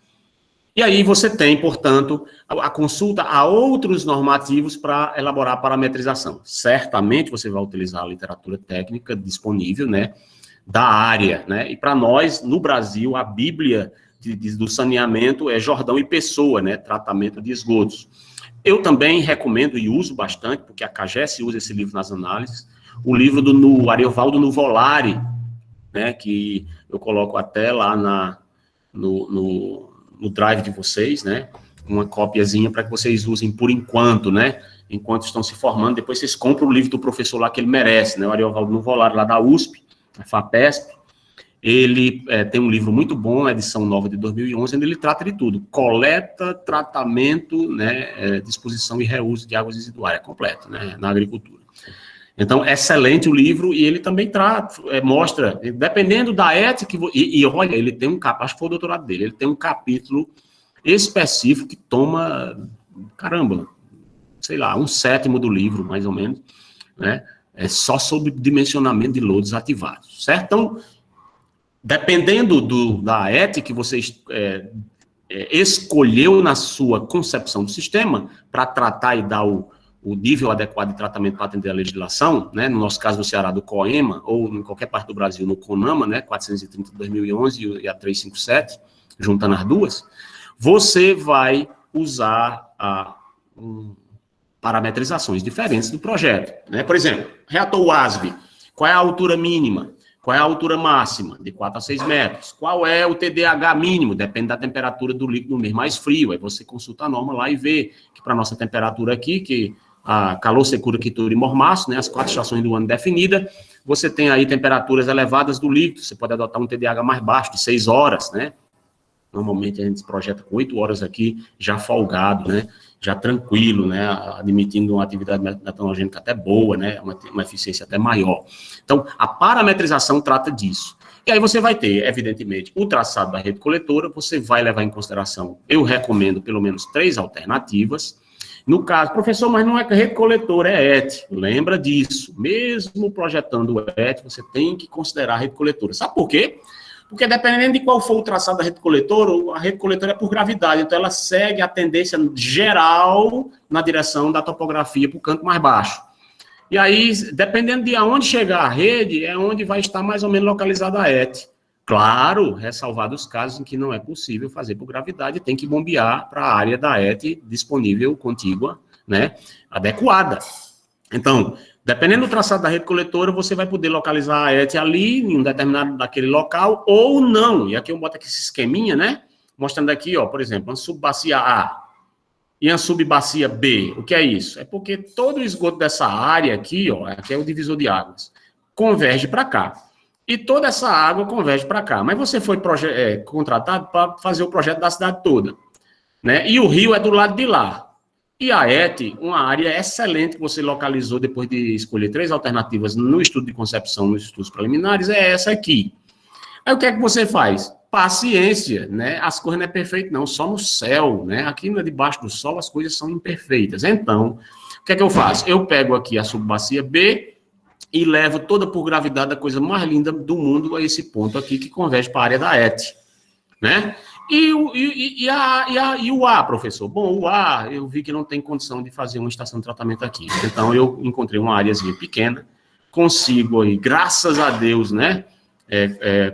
E aí você tem, portanto, a consulta a outros normativos para elaborar a parametrização. Certamente você vai utilizar a literatura técnica disponível, né, da área, né, e para nós, no Brasil, a Bíblia do saneamento é Jordão e Pessoa, né, tratamento de esgotos. Eu também recomendo e uso bastante, porque a CAGES usa esse livro nas análises, o livro do Ariovaldo Nuvolari, né, que eu coloco até lá no drive de vocês, né, uma copiazinha para que vocês usem por enquanto, né, enquanto estão se formando. Depois vocês compram o livro do professor lá que ele merece, né, o Ariovaldo Nuvolari, lá da USP, a FAPESP. Ele tem um livro muito bom, edição nova de 2011, onde ele trata de tudo: coleta, tratamento, né, disposição e reuso de águas residuais, completo, né, na agricultura. Então, excelente o livro, e ele também mostra, dependendo da ética, e olha, ele tem acho que foi o doutorado dele, ele tem um capítulo específico que toma, caramba, sei lá, 1/7 do livro, mais ou menos, né, só sobre dimensionamento de loads ativados, certo? Então, dependendo da ética que você escolheu na sua concepção do sistema, para tratar e dar o nível adequado de tratamento para atender a legislação, né, no nosso caso no Ceará do COEMA, ou em qualquer parte do Brasil no CONAMA, né, 430 de 2011 e a 357, juntando as duas, você vai usar um parametrizações diferentes do projeto, né? Por exemplo, reator WASB, qual é a altura mínima? Qual é a altura máxima? De 4 a 6 metros. Qual é o TDAH mínimo? Depende da temperatura do líquido no mês mais frio. Aí você consulta a norma lá e vê que para a nossa temperatura aqui, que a calor, secura, quitura e mormaço, né, as 4 estações do ano definidas, você tem aí temperaturas elevadas do líquido, você pode adotar um TDAH mais baixo, de 6 horas, né? Normalmente a gente projeta com 8 horas aqui, já folgado, né? Já tranquilo, né? Admitindo uma atividade metanogênica até boa, né? Uma eficiência até maior. Então, a parametrização trata disso. E aí você vai ter, evidentemente, o traçado da rede coletora, você vai levar em consideração, eu recomendo pelo menos 3 alternativas. No caso, professor, mas não é rede coletora, é ET. Lembra disso. Mesmo projetando o ET, você tem que considerar a rede coletora. Sabe por quê? Porque dependendo de qual for o traçado da rede coletora, a rede coletora é por gravidade, então ela segue a tendência geral na direção da topografia para o canto mais baixo. E aí, dependendo de aonde chegar a rede, é onde vai estar mais ou menos localizada a ET. Claro, ressalvados os casos em que não é possível fazer por gravidade, tem que bombear para a área da ET disponível, contígua, né, adequada. Então, dependendo do traçado da rede coletora, você vai poder localizar a ET ali, em um determinado daquele local, ou não. E aqui eu boto aqui esse esqueminha, né? Mostrando aqui, ó, por exemplo, uma subbacia A e uma subbacia B. O que é isso? É porque todo o esgoto dessa área aqui, ó, aqui é o divisor de águas, converge para cá. E toda essa água converge para cá. Mas você foi contratado para fazer o projeto da cidade toda, né? E o rio é do lado de lá. E a ET, uma área excelente que você localizou depois de escolher 3 alternativas no estudo de concepção, nos estudos preliminares, é essa aqui. Aí o que é que você faz? Paciência, né? As coisas não é perfeitas, não, só no céu, né? Aqui debaixo do sol as coisas são imperfeitas. Então, o que é que eu faço? Eu pego aqui a subbacia B e levo toda por gravidade a coisa mais linda do mundo a esse ponto aqui que converge para a área da ET, né? E o A, professor? Bom, o A, eu vi que não tem condição de fazer uma estação de tratamento aqui. Então, eu encontrei uma áreazinha pequena, consigo aí, graças a Deus, né,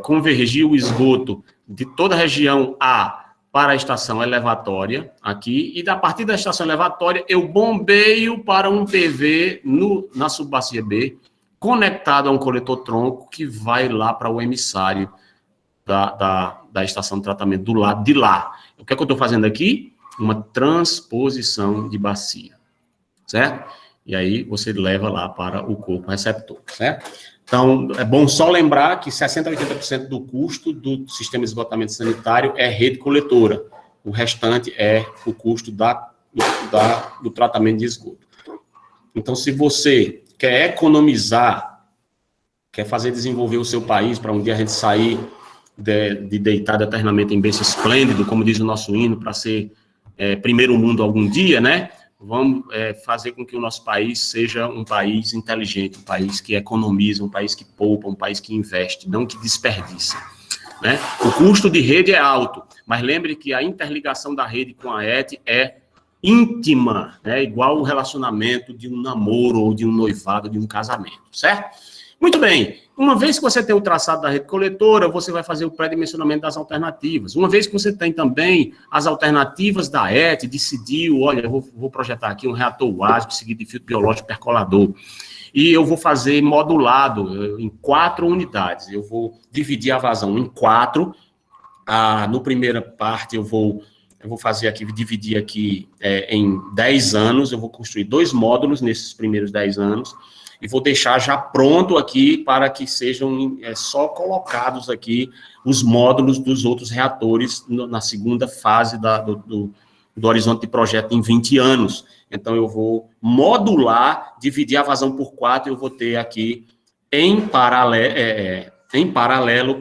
convergir o esgoto de toda a região A para a estação elevatória aqui, e a partir da estação elevatória, eu bombeio para um PV na subbacia B, conectado a um coletor-tronco que vai lá para o emissário da estação de tratamento do lado de lá. O que é que eu estou fazendo aqui? Uma transposição de bacia, certo? E aí você leva lá para o corpo receptor, certo? Então, é bom só lembrar que 60% a 80% do custo do sistema de esgotamento sanitário é rede coletora. O restante é o custo do tratamento de esgoto. Então, se você quer economizar, quer fazer desenvolver o seu país para um dia a gente sair de deitar eternamente em berço esplêndido, como diz o nosso hino, para ser primeiro mundo algum dia, né? Vamos fazer com que o nosso país seja um país inteligente, um país que economiza, um país que poupa, um país que investe, não que desperdiça, né? O custo de rede é alto, mas lembre que a interligação da rede com a ET é íntima, né? Igual o relacionamento de um namoro ou de um noivado, de um casamento, certo? Muito bem, uma vez que você tem o traçado da rede coletora, você vai fazer o pré-dimensionamento das alternativas. Uma vez que você tem também as alternativas da ET, decidiu, olha, eu vou projetar aqui um reator WASB seguido de filtro biológico percolador. E eu vou fazer modulado em 4 unidades. Eu vou dividir a vazão em 4. No primeira parte, eu vou fazer aqui, dividir aqui em 10 anos. Eu vou construir 2 módulos nesses primeiros 10 anos. E vou deixar já pronto aqui para que sejam só colocados aqui os módulos dos outros reatores na segunda fase do horizonte de projeto em 20 anos. Então, eu vou modular, dividir a vazão por 4, eu vou ter aqui, em paralelo,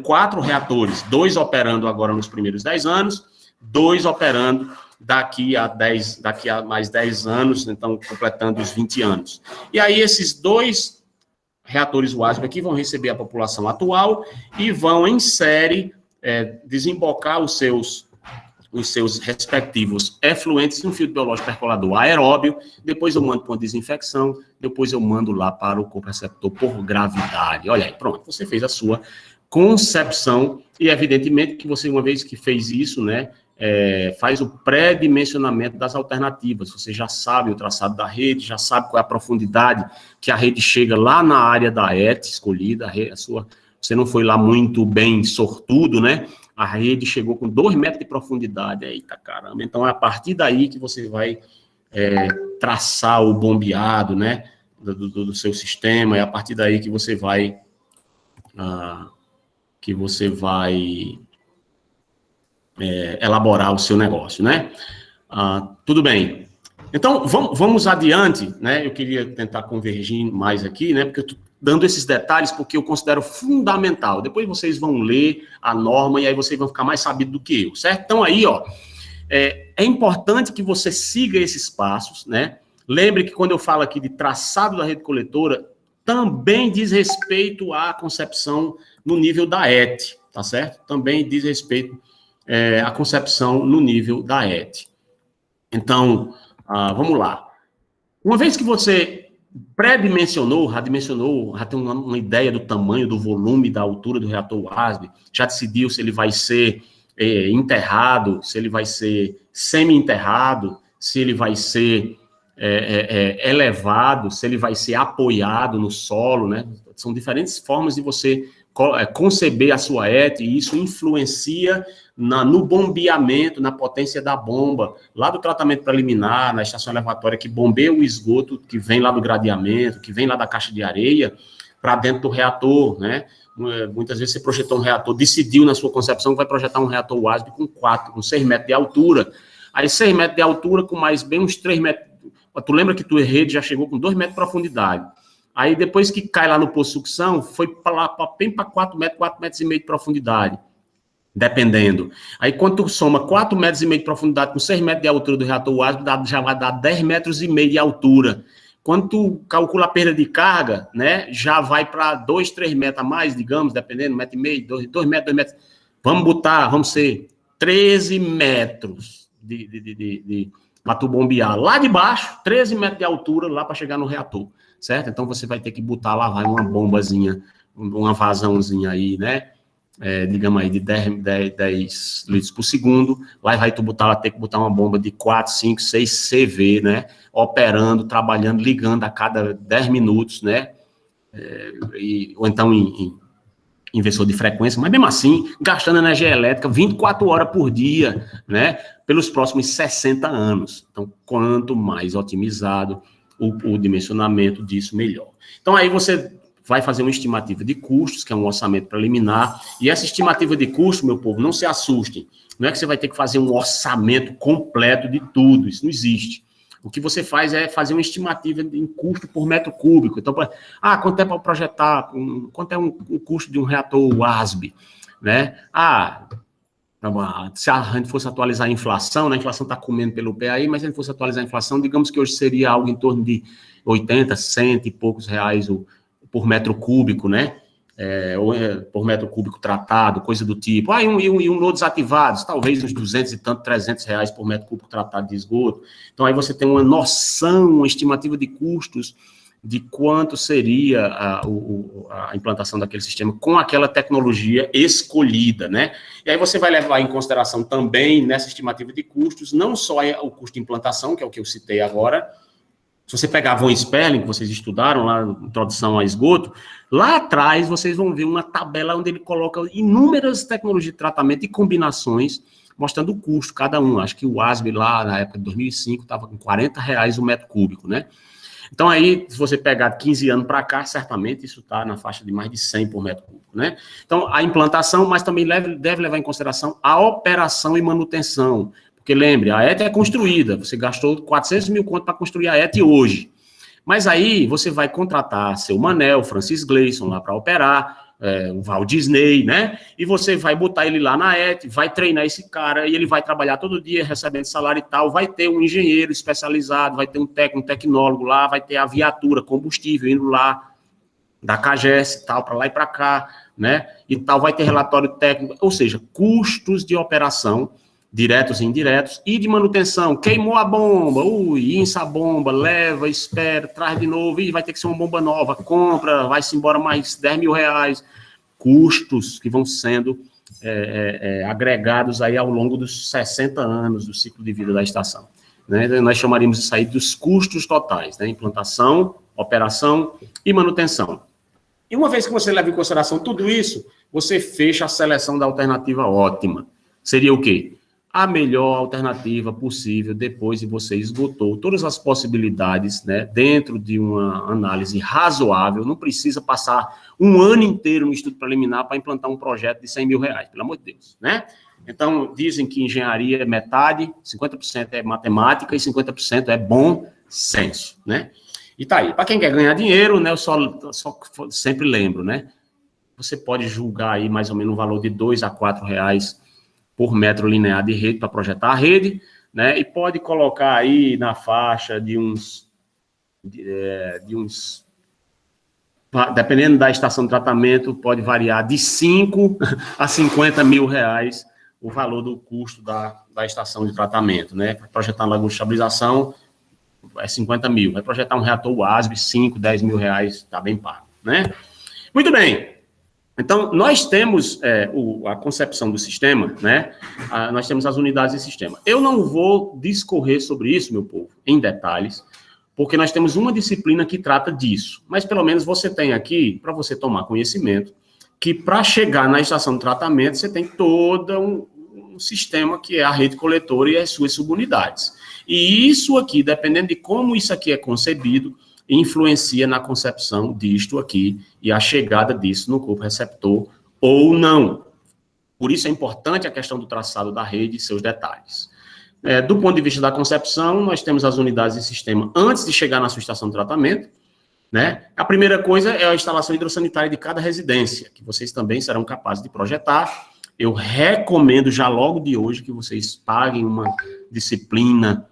4 reatores, 2 operando agora nos primeiros 10 anos, 2 operando daqui a mais 10 anos, então completando os 20 anos. E aí esses 2 reatores WASB aqui vão receber a população atual e vão, em série, desembocar os seus respectivos efluentes em um filtro biológico percolador aeróbio, depois eu mando para uma desinfecção, depois eu mando lá para o corpo receptor por gravidade. Olha aí, pronto, você fez a sua concepção E, evidentemente, que você, uma vez que fez isso, né, faz o pré-dimensionamento das alternativas. Você já sabe o traçado da rede, já sabe qual é a profundidade que a rede chega lá na área da ET escolhida, você não foi lá muito bem sortudo, né? A rede chegou com 2 metros de profundidade. Eita, caramba. Então, é a partir daí que você vai traçar o bombeado, né, do seu sistema, é a partir daí que você vai elaborar o seu negócio, né? Tudo bem. Então, vamos adiante, né? Eu queria tentar convergir mais aqui, né? Porque eu estou dando esses detalhes porque eu considero fundamental. Depois vocês vão ler a norma e aí vocês vão ficar mais sabidos do que eu, certo? Então, aí, ó, é importante que você siga esses passos, né? Lembre que quando eu falo aqui de traçado da rede coletora, também diz respeito à concepção no nível da ET, tá certo? Também diz respeito à concepção no nível da ET. Então, vamos lá. Uma vez que você pré-dimensionou, já tem uma ideia do tamanho, do volume, da altura do reator WASB, já decidiu se ele vai ser enterrado, se ele vai ser semi-enterrado, se ele vai ser elevado, se ele vai ser apoiado no solo, né? São diferentes formas de você conceber a sua ET, e isso influencia no bombeamento, na potência da bomba, lá do tratamento preliminar, na estação elevatória que bombeia o esgoto que vem lá do gradeamento, que vem lá da caixa de areia, para dentro do reator, né? Muitas vezes você projetou um reator, decidiu na sua concepção que vai projetar um reator WASB com 6 metros de altura. Aí 6 metros de altura com mais bem uns 3 metros. Tu lembra que tua rede já chegou com 2 metros de profundidade. Aí depois que cai lá no poço de sucção, foi para lá, bem para 4 metros e meio de profundidade. Dependendo. Aí quando tu soma 4 metros e meio de profundidade com 6 metros de altura do reator WASB, já vai dar 10 metros e meio de altura. Quando tu calcula a perda de carga, né, já vai para 2, 3 metros a mais, digamos, dependendo, 1,5 metro, 2 metros. Vamos ser 13 metros para tu bombear. Lá de baixo, 13 metros de altura, lá para chegar no reator, certo? Então você vai ter que botar lá, vai uma bombazinha, uma vazãozinha aí, né? Digamos aí, de 10 litros por segundo, lá vai tu ter que botar uma bomba de 4, 5, 6 CV, né, operando, trabalhando, ligando a cada 10 minutos, né, ou então em inversor de frequência, mas mesmo assim, gastando energia elétrica 24 horas por dia, né, pelos próximos 60 anos. Então, quanto mais otimizado o dimensionamento disso, melhor. Então, aí você vai fazer uma estimativa de custos, que é um orçamento preliminar, e essa estimativa de custo, meu povo, não se assustem, não é que você vai ter que fazer um orçamento completo de tudo, isso não existe. O que você faz é fazer uma estimativa em custo por metro cúbico. Então, quanto é para projetar, quanto é um custo de um reator WASB, né? Se a gente fosse atualizar a inflação, né? A inflação está comendo pelo pé aí, mas se a gente fosse atualizar a inflação, digamos que hoje seria algo em torno de 80, 100 e poucos reais por metro cúbico, né? Por metro cúbico tratado, coisa do tipo. E um load desativados, talvez uns 200 e tanto, 300 reais por metro cúbico tratado de esgoto. Então, aí você tem uma noção, uma estimativa de custos de quanto seria a implantação daquele sistema com aquela tecnologia escolhida, né? E aí você vai levar em consideração também, nessa estimativa de custos, não só o custo de implantação, que é o que eu citei agora. Se você pegar von Sperling, que vocês estudaram lá, introdução a esgoto, lá atrás vocês vão ver uma tabela onde ele coloca inúmeras tecnologias de tratamento e combinações, mostrando o custo, cada um. Acho que o WASB lá, na época de 2005, estava com R$40 o metro cúbico, né? Então aí, se você pegar 15 anos para cá, certamente isso está na faixa de mais de 100 por metro cúbico, né? Então, a implantação, mas também deve levar em consideração a operação e manutenção. Porque lembre, a ET é construída, você gastou 400 mil conto para construir a ET hoje. Mas aí você vai contratar seu Manel, Francis Gleison lá para operar, o Walt Disney, né? E você vai botar ele lá na ET, vai treinar esse cara e ele vai trabalhar todo dia recebendo salário e tal, vai ter um engenheiro especializado, vai ter um tecnólogo lá, vai ter a viatura, combustível indo lá da CAGES e tal, para lá e para cá, né? E tal, vai ter relatório técnico, ou seja, custos de operação diretos e indiretos, e de manutenção, queimou a bomba, inça a bomba, leva, espera, traz de novo, vai ter que ser uma bomba nova, compra, vai-se embora mais 10 mil reais, custos que vão sendo agregados aí ao longo dos 60 anos do ciclo de vida da estação. Né? Nós chamaríamos isso aí dos custos totais, né? Implantação, operação e manutenção. E uma vez que você leva em consideração tudo isso, você fecha a seleção da alternativa ótima. Seria o quê? A melhor alternativa possível depois de você esgotou todas as possibilidades, né, dentro de uma análise razoável. Não precisa passar um ano inteiro no estudo preliminar para implantar um projeto de 100 mil reais, pelo amor de Deus, né? Então, dizem que engenharia é metade, 50% é matemática e 50% é bom senso, né? E tá aí. Para quem quer ganhar dinheiro, né, eu só sempre lembro, né? Você pode julgar aí mais ou menos um valor de R$2 a R$4 por metro linear de rede para projetar a rede, né? E pode colocar aí na faixa de uns dependendo da estação de tratamento, pode variar de 5 a 50 mil reais o valor do custo da estação de tratamento, né? Para projetar uma laguna de estabilização, é 50 mil. Vai projetar um reator WASB, 5, 10 mil reais, está bem pago, né? Muito bem. Então, nós temos a concepção do sistema, né? Nós temos as unidades de sistema. Eu não vou discorrer sobre isso, meu povo, em detalhes, porque nós temos uma disciplina que trata disso. Mas, pelo menos, você tem aqui, para você tomar conhecimento, que para chegar na estação de tratamento, você tem todo um sistema que é a rede coletora e as suas subunidades. E isso aqui, dependendo de como isso aqui é concebido, influencia na concepção disto aqui e a chegada disso no corpo receptor ou não. Por isso é importante a questão do traçado da rede e seus detalhes. Do ponto de vista da concepção, nós temos as unidades de sistema antes de chegar na sua estação de tratamento, né? A primeira coisa é a instalação hidrossanitária de cada residência, que vocês também serão capazes de projetar. Eu recomendo já logo de hoje que vocês paguem uma disciplina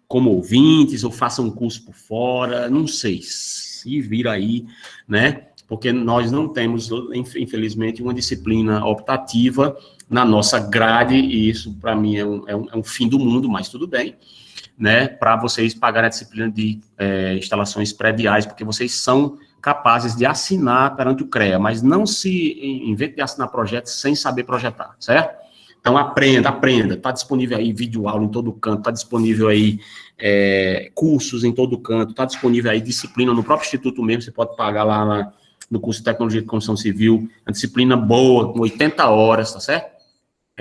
como ouvintes, ou façam um curso por fora, não sei, se vira aí, né? Porque nós não temos, infelizmente, uma disciplina optativa na nossa grade, e isso, para mim, é um fim do mundo, mas tudo bem, né? Para vocês pagarem a disciplina de instalações prediais, porque vocês são capazes de assinar perante o CREA, mas não se invente de assinar projetos sem saber projetar, certo? Então, aprenda, está disponível aí vídeo-aula em todo canto, está disponível aí cursos em todo canto, está disponível aí disciplina no próprio Instituto mesmo, você pode pagar lá no curso de Tecnologia de Construção Civil, uma disciplina boa, com 80 horas, tá certo?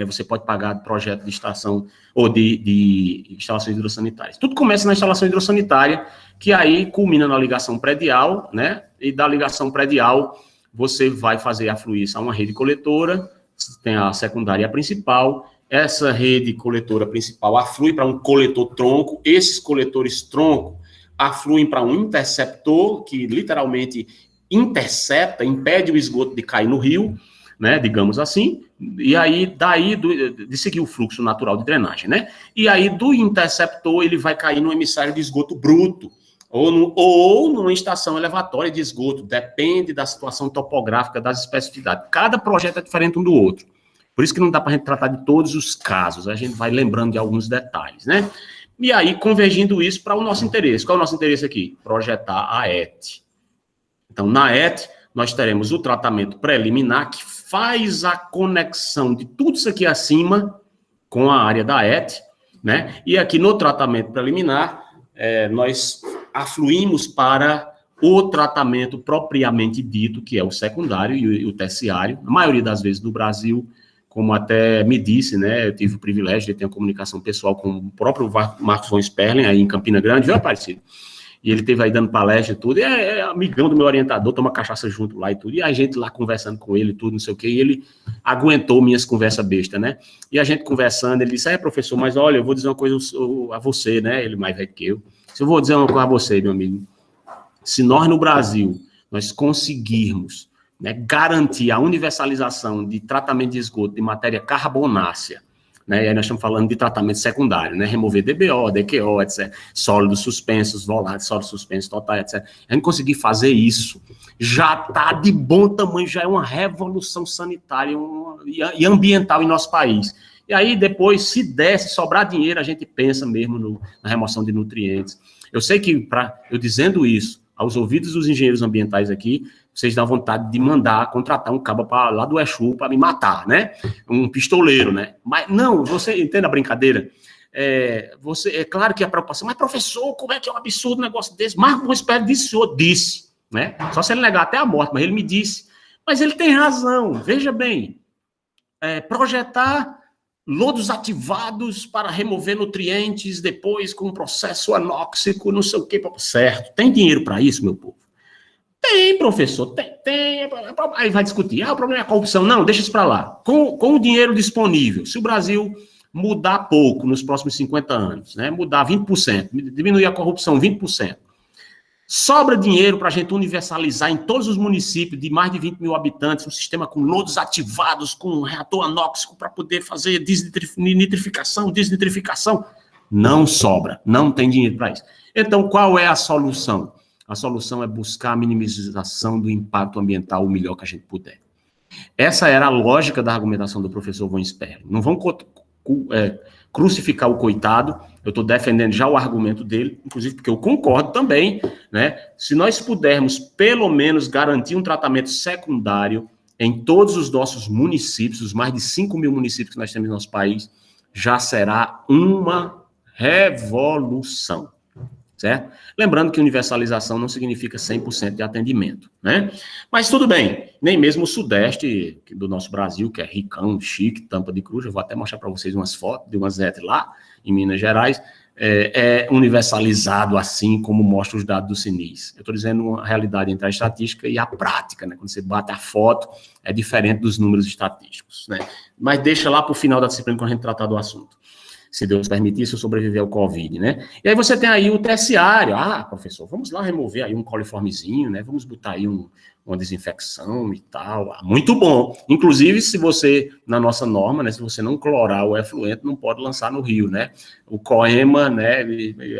Você pode pagar projeto de estação, ou de instalações hidrossanitárias. Tudo começa na instalação hidrossanitária, que aí culmina na ligação predial, né? E da ligação predial, você vai fazer afluir isso a uma rede coletora, tem a secundária e a principal. Essa rede coletora principal aflui para um coletor tronco. Esses coletores tronco afluem para um interceptor, que literalmente intercepta, impede o esgoto de cair no rio, né, digamos assim, e aí de seguir o fluxo natural de drenagem, né? E aí do interceptor ele vai cair no emissário de esgoto bruto, ou numa estação elevatória de esgoto, depende da situação topográfica, das especificidades. Cada projeto é diferente um do outro. Por isso que não dá para a gente tratar de todos os casos, a gente vai lembrando de alguns detalhes, né? E aí, convergindo isso para o nosso interesse. Qual é o nosso interesse aqui? Projetar a ET. Então, na ET, nós teremos o tratamento preliminar, que faz a conexão de tudo isso aqui acima com a área da ET, né? E aqui no tratamento preliminar, nós afluímos para o tratamento propriamente dito, que é o secundário e o terciário. Na maioria das vezes no Brasil, como até me disse, né, eu tive o privilégio de ter uma comunicação pessoal com o próprio Marcos von Sperling, aí em Campina Grande, viu, Aparecido? E ele teve aí dando palestra e tudo, e é amigão do meu orientador, toma cachaça junto lá e tudo, e a gente lá conversando com ele e tudo, não sei o quê, e ele aguentou minhas conversas bestas, né? E a gente conversando, ele disse, professor, mas olha, eu vou dizer uma coisa a você, né? Ele mais velho que eu. Se eu vou dizer uma coisa a você, meu amigo, se nós no Brasil, nós conseguirmos, né, garantir a universalização de tratamento de esgoto de matéria carbonácea, né, e aí nós estamos falando de tratamento secundário, né, remover DBO, DQO, etc., sólidos suspensos, voláteis, sólidos suspensos, totais, etc. A gente conseguir fazer isso, já está de bom tamanho, já é uma revolução sanitária e ambiental em nosso país. E aí, depois, se der, se sobrar dinheiro, a gente pensa mesmo na remoção de nutrientes. Eu sei que, eu dizendo isso aos ouvidos dos engenheiros ambientais aqui, vocês dão vontade de mandar, contratar um cabo lá do Exu para me matar, né? Um pistoleiro, né? Mas não, você entende a brincadeira? É claro que a preocupação, mas professor, como é que é um absurdo um negócio desse? Marco Espera disse, o senhor disse, né? Só se ele negar até a morte, mas ele me disse. Mas ele tem razão, veja bem, projetar lodos ativados para remover nutrientes depois com um processo anóxico, não sei o que, certo? Tem dinheiro para isso, meu povo? Tem, professor, tem. Aí vai discutir, o problema é a corrupção. Não, deixa isso para lá. Com o dinheiro disponível, se o Brasil mudar pouco nos próximos 50 anos, né, mudar 20%, diminuir a corrupção 20%, sobra dinheiro para a gente universalizar em todos os municípios de mais de 20 mil habitantes, um sistema com lodos ativados, com um reator anóxico para poder fazer desnitrificação. Não sobra, não tem dinheiro para isso. Então, qual é a solução? A solução é buscar a minimização do impacto ambiental o melhor que a gente puder. Essa era a lógica da argumentação do professor von Sperling. Não vão crucificar o coitado, eu estou defendendo já o argumento dele, inclusive porque eu concordo também, né? Se nós pudermos, pelo menos, garantir um tratamento secundário em todos os nossos municípios, os mais de 5 mil municípios que nós temos no nosso país, já será uma revolução, certo? Lembrando que universalização não significa 100% de atendimento, né? Mas tudo bem, nem mesmo o sudeste do nosso Brasil, que é ricão, chique, tampa de cruz, eu vou até mostrar para vocês umas fotos de umas ET lá, em Minas Gerais, é universalizado assim como mostra os dados do CNIS. Eu estou dizendo uma realidade entre a estatística e a prática, né? Quando você bate a foto, é diferente dos números estatísticos, né? Mas deixa lá para o final da disciplina quando a gente tratar do assunto. Se Deus permitir, se eu sobreviver ao Covid, né? E aí você tem aí o terciário. Professor, vamos lá remover aí um coliformezinho, né? Vamos botar aí uma desinfecção e tal. Muito bom. Inclusive, se você, na nossa norma, né? Se você não clorar o efluente, não pode lançar no rio, né? O COEMA, né?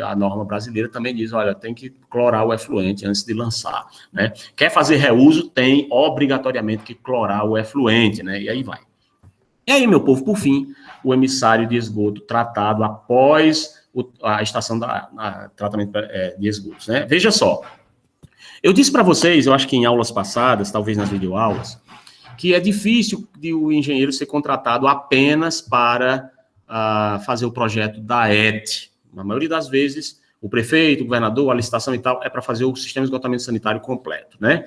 A norma brasileira também diz, olha, tem que clorar o efluente antes de lançar, né? Quer fazer reuso, tem obrigatoriamente que clorar o efluente, né? E aí vai. E aí, meu povo, por fim, o emissário de esgoto tratado após a estação da tratamento de esgotos, né? Veja só, eu disse para vocês, eu acho que em aulas passadas, talvez nas videoaulas, que é difícil de o engenheiro ser contratado apenas para fazer o projeto da ET. Na maioria das vezes, o prefeito, o governador, a licitação e tal, é para fazer o sistema de esgotamento sanitário completo, né?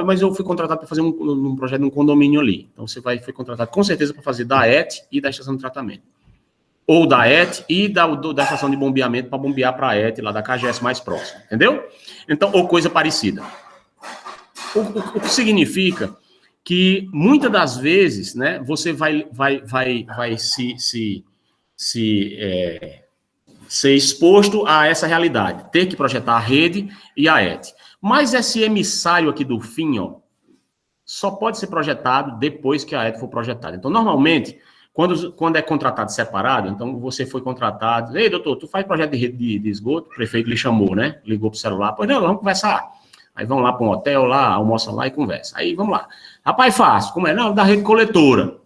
Mas eu fui contratado para fazer um projeto de um condomínio ali. Então, você foi contratado com certeza para fazer da ET e da estação de tratamento. Ou da ET e da estação de bombeamento para bombear para a ET, lá da KGS mais próxima, entendeu? Então, ou coisa parecida. O que significa que, muitas das vezes, né, você vai ser exposto a essa realidade, ter que projetar a rede e a ET. Mas esse emissário aqui do fim, ó, só pode ser projetado depois que a ET for projetada. Então, normalmente, quando é contratado separado, então você foi contratado, ei, doutor, tu faz projeto de rede de esgoto? O prefeito lhe chamou, né? Ligou pro celular, pois não, vamos conversar. Aí vão lá para um hotel, lá, almoçam lá e conversa. Aí, vamos lá. Rapaz, fácil, como é? Não, da rede coletora.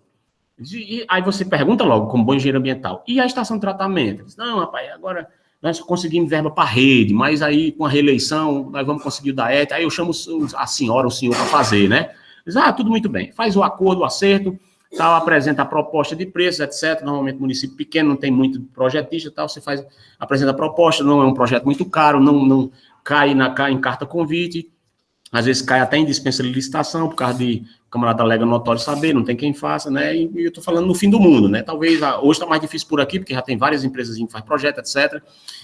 E aí você pergunta logo, como bom engenheiro ambiental, e a estação de tratamento? Diz, não, rapaz, agora nós conseguimos verba para rede, mas aí com a reeleição nós vamos conseguir o da ET, aí eu chamo a senhora, o senhor para fazer, né? Diz, tudo muito bem, faz o acordo, o acerto, tal, apresenta a proposta de preços, etc. Normalmente município pequeno, não tem muito projetista, tal, você apresenta a proposta, não é um projeto muito caro, não cai em carta convite, às vezes cai até em dispensa de licitação, por causa de o camarada alega notório saber, não tem quem faça, né? E eu estou falando no fim do mundo, né? Talvez hoje está mais difícil por aqui, porque já tem várias empresas que fazem projeto, etc.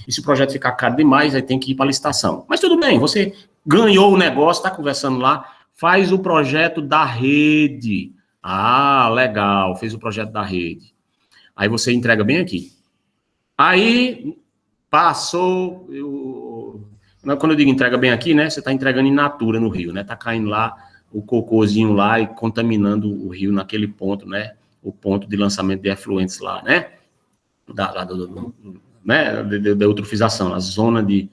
E se o projeto ficar caro demais, aí tem que ir para a licitação. Mas tudo bem, você ganhou o negócio, está conversando lá, faz o projeto da rede. Legal, fez o projeto da rede. Aí você entrega bem aqui. Aí passou. Quando eu digo entrega bem aqui, né? Você está entregando in natura no rio, né? Está caindo lá o cocôzinho lá e contaminando o rio naquele ponto, né? O ponto de lançamento de efluentes lá, né? Da eutrofização, a zona de...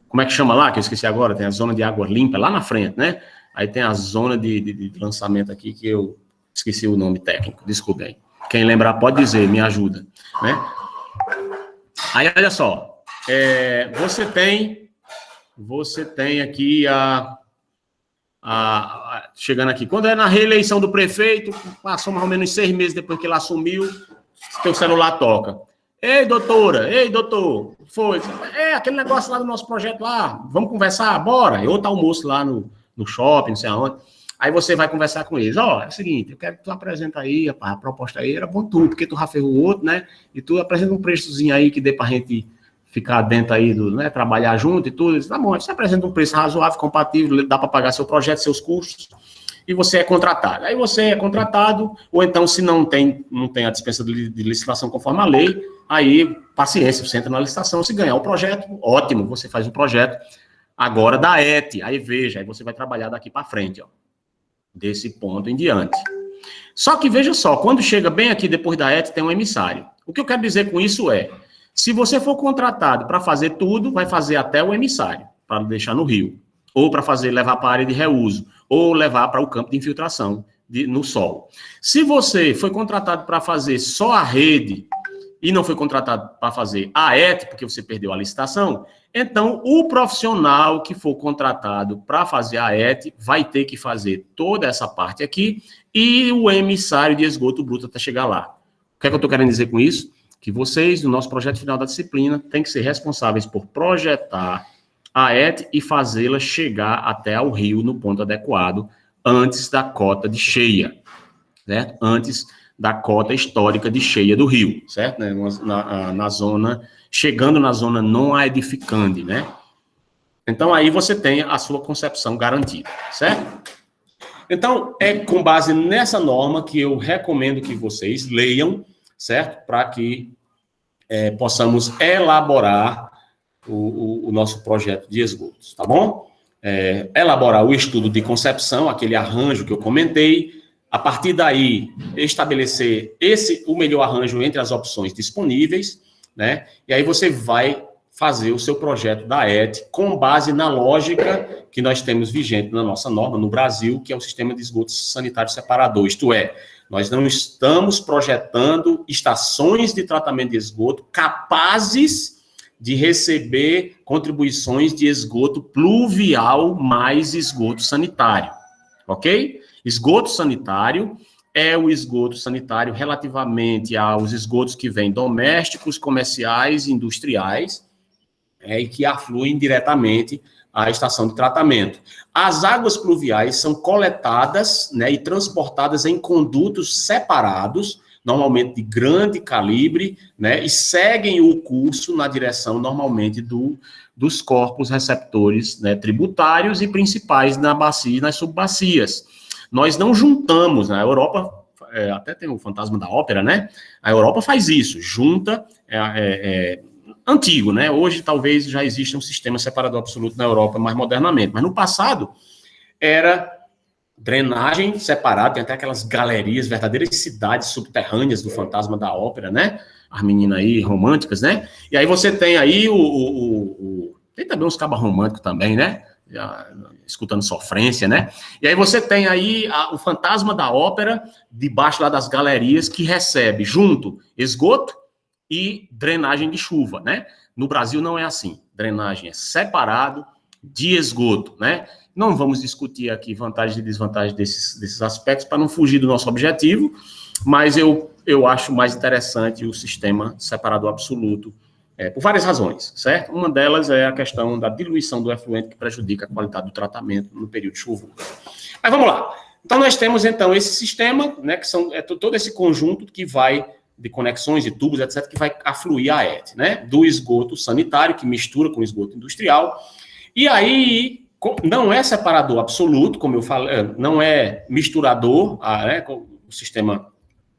Como é que chama lá? Que eu esqueci agora. Tem a zona de água limpa lá na frente, né? Aí tem a zona de lançamento aqui que eu esqueci o nome técnico. Desculpe aí. Quem lembrar pode dizer, me ajuda, né? Aí, olha só. Você tem aqui chegando aqui, quando é na reeleição do prefeito, passou mais ou menos 6 meses depois que ele assumiu, teu celular toca. Ei, doutora, ei, doutor, foi? Aquele negócio lá do nosso projeto lá, vamos conversar, bora. E outro almoço lá no shopping, não sei aonde. Aí você vai conversar com eles. É o seguinte, eu quero que tu apresenta aí, a proposta aí era bom tu, porque tu já fez o outro, né? E tu apresenta um preçozinho aí que dê pra gente ficar dentro aí, né, trabalhar junto e tudo. Eles, tá bom, você apresenta um preço razoável, compatível, dá para pagar seu projeto, seus custos, e você é contratado. Aí você é contratado, ou então, se não tem a dispensa de licitação conforme a lei, aí, paciência, você entra na licitação, se ganhar o projeto, ótimo, você faz o projeto agora da ET, aí veja, aí você vai trabalhar daqui para frente, desse ponto em diante. Só que veja só, quando chega bem aqui depois da ET, tem um emissário. O que eu quero dizer com isso é, se você for contratado para fazer tudo, vai fazer até o emissário, para deixar no rio, ou para levar para a área de reuso, ou levar para o campo de infiltração no solo. Se você foi contratado para fazer só a rede e não foi contratado para fazer a ET, porque você perdeu a licitação, então o profissional que for contratado para fazer a ET vai ter que fazer toda essa parte aqui e o emissário de esgoto bruto até chegar lá. O que é que eu estou querendo dizer com isso? Que vocês, no nosso projeto final da disciplina, têm que ser responsáveis por projetar a ET e fazê-la chegar até ao rio no ponto adequado, antes da cota de cheia, certo? Antes da cota histórica de cheia do rio, certo? Na zona, chegando na zona não aedificandi, né? Então, aí você tem a sua concepção garantida, certo? Então, é com base nessa norma que eu recomendo que vocês leiam, certo? Para que possamos elaborar o nosso projeto de esgotos, tá bom? Elaborar o estudo de concepção, aquele arranjo que eu comentei, a partir daí, estabelecer o melhor arranjo entre as opções disponíveis, né? E aí você vai fazer o seu projeto da ET com base na lógica que nós temos vigente na nossa norma, no Brasil, que é o Sistema de Esgoto Sanitário Separador, isto é, nós não estamos projetando estações de tratamento de esgoto capazes de receber contribuições de esgoto pluvial mais esgoto sanitário, ok? Esgoto sanitário é o esgoto sanitário relativamente aos esgotos que vêm domésticos, comerciais, industriais, e que afluem diretamente à estação de tratamento. As águas pluviais são coletadas, né, e transportadas em condutos separados, normalmente de grande calibre, né, e seguem o curso na direção, normalmente, dos corpos receptores, né, tributários e principais na bacia e nas subbacias. Nós não juntamos, na Europa, até tem o fantasma da ópera, né? A Europa faz isso, junta, antigo, né? Hoje talvez já exista um sistema separador absoluto na Europa mais modernamente, mas no passado era drenagem separada, tem até aquelas galerias, verdadeiras cidades subterrâneas do fantasma da ópera, né? As meninas aí românticas, né? E aí você tem aí tem também uns cabas românticos também, né? Escutando sofrência, né? E aí você tem aí o fantasma da ópera, debaixo lá das galerias, que recebe junto esgoto e drenagem de chuva, né? No Brasil não é assim. Drenagem é separado de esgoto, né? Não vamos discutir aqui vantagens e desvantagens desses aspectos para não fugir do nosso objetivo, mas eu acho mais interessante o sistema separador absoluto, por várias razões, certo? Uma delas é a questão da diluição do efluente que prejudica a qualidade do tratamento no período chuvoso. Mas vamos lá. Então, nós temos, então, esse sistema, né, que todo esse conjunto que vai, de conexões e tubos, etc., que vai afluir a ET, né? Do esgoto sanitário, que mistura com o esgoto industrial. E aí, não é separador absoluto, como eu falei, não é misturador, né, com o sistema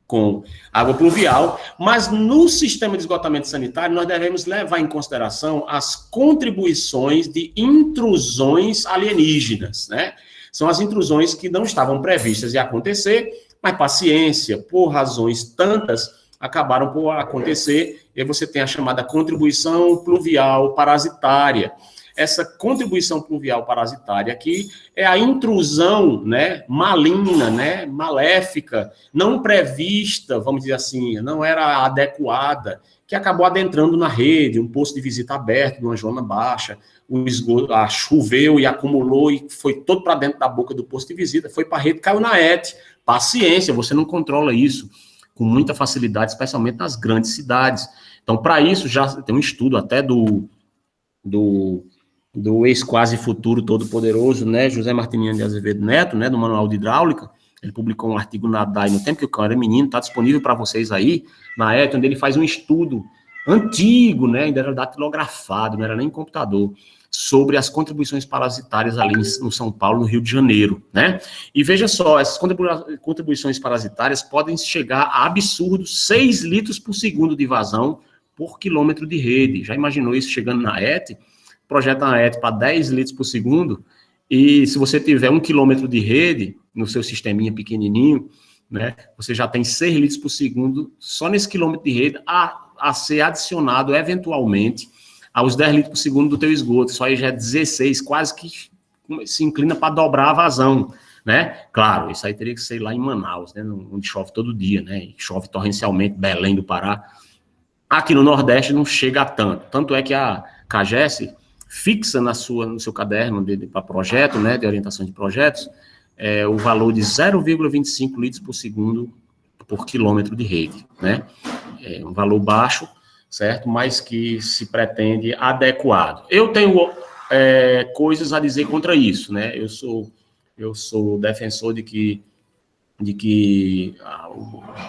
com água pluvial, mas no sistema de esgotamento sanitário nós devemos levar em consideração as contribuições de intrusões alienígenas, né? São as intrusões que não estavam previstas de acontecer, mas paciência, por razões tantas, acabaram por acontecer, e você tem a chamada contribuição pluvial parasitária. essa contribuição pluvial parasitária, que é a intrusão, né, maligna, né, maléfica, não prevista, vamos dizer assim, não era adequada, que acabou adentrando na rede, um posto de visita aberto, numa zona baixa, o esgoto choveu e acumulou e foi todo para dentro da boca do posto de visita, foi para a rede, caiu na ET. Paciência, você não controla isso com muita facilidade, especialmente nas grandes cidades. Então, para isso, já tem um estudo até do ex-quase futuro todo-poderoso, né, José Martiniano de Azevedo Neto, né, do Manual de Hidráulica. Ele publicou um artigo na DAI no tempo que o cara era menino, está disponível para vocês aí, na ET, onde ele faz um estudo antigo, né, ainda era datilografado, não era nem computador, sobre as contribuições parasitárias ali no São Paulo, no Rio de Janeiro, né? E veja só, essas contribuições parasitárias podem chegar a absurdos 6 litros por segundo de vazão por quilômetro de rede. Já imaginou isso chegando na ET? Projeta a ET para 10 litros por segundo, e se você tiver 1 quilômetro de rede, no seu sisteminha pequenininho, né, você já tem 6 litros por segundo, só nesse quilômetro de rede, a ser adicionado, eventualmente, aos 10 litros por segundo do teu esgoto. Isso aí já é 16, quase que se inclina para dobrar a vazão, né? Claro, isso aí teria que ser lá em Manaus, né, onde chove todo dia, né, e chove torrencialmente, Belém do Pará. Aqui no Nordeste não chega a tanto. Tanto é que a CAGES fixa no seu caderno para projeto, né, de orientação de projetos, o valor de 0,25 litros por segundo por quilômetro de rede, né? É um valor baixo, certo? Mas que se pretende adequado. Eu tenho coisas a dizer contra isso, né? Eu sou defensor de que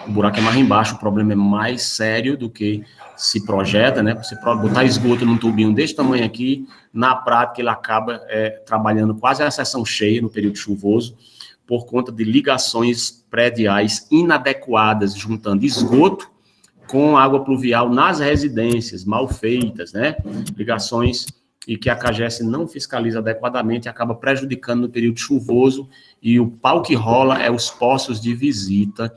o buraco é mais embaixo, o problema é mais sério do que se projeta, né? Você pode botar esgoto num tubinho desse tamanho aqui, na prática ele acaba trabalhando quase a seção cheia no período chuvoso, por conta de ligações prediais inadequadas, juntando esgoto com água pluvial nas residências, mal feitas, né? Ligações e que a CAGES não fiscaliza adequadamente, acaba prejudicando no período chuvoso, e o pau que rola é os poços de visita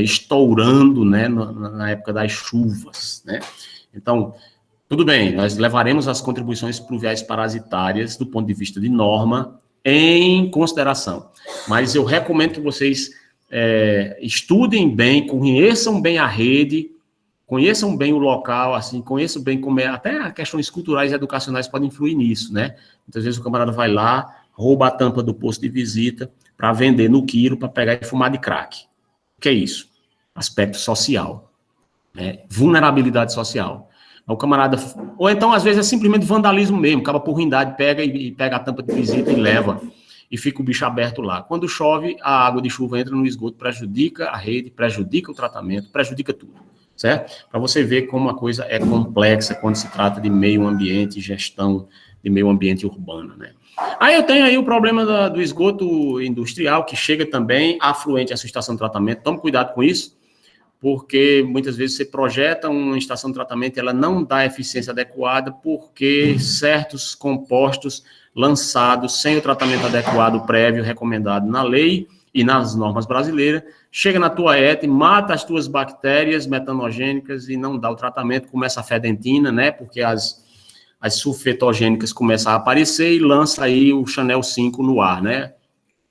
estourando, né, na época das chuvas, né? Então, tudo bem, nós levaremos as contribuições pluviais parasitárias do ponto de vista de norma em consideração, mas eu recomendo que vocês estudem bem, conheçam bem a rede, conheçam bem o local, assim, conheçam bem como até questões culturais e educacionais podem influir nisso, né? Muitas vezes o camarada vai lá, rouba a tampa do posto de visita para vender no quilo, para pegar e fumar de crack. O que é isso? Aspecto social, né? Vulnerabilidade social. O camarada, ou então às vezes é simplesmente vandalismo mesmo, acaba por ruindade, pega a tampa de visita e leva, e fica o bicho aberto lá. Quando chove, a água de chuva entra no esgoto, prejudica a rede, prejudica o tratamento, prejudica tudo. Certo? Para você ver como a coisa é complexa quando se trata de meio ambiente e gestão de meio ambiente urbano, né? Aí eu tenho aí o problema do esgoto industrial, que chega também afluente à sua estação de tratamento. Tome cuidado com isso, porque muitas vezes você projeta uma estação de tratamento e ela não dá eficiência adequada, porque certos compostos lançados sem o tratamento adequado prévio recomendado na lei e nas normas brasileiras, chega na tua ET, mata as tuas bactérias metanogênicas e não dá o tratamento, começa a fedentina, né, porque as sulfetogênicas começam a aparecer e lança aí o Chanel 5 no ar, né,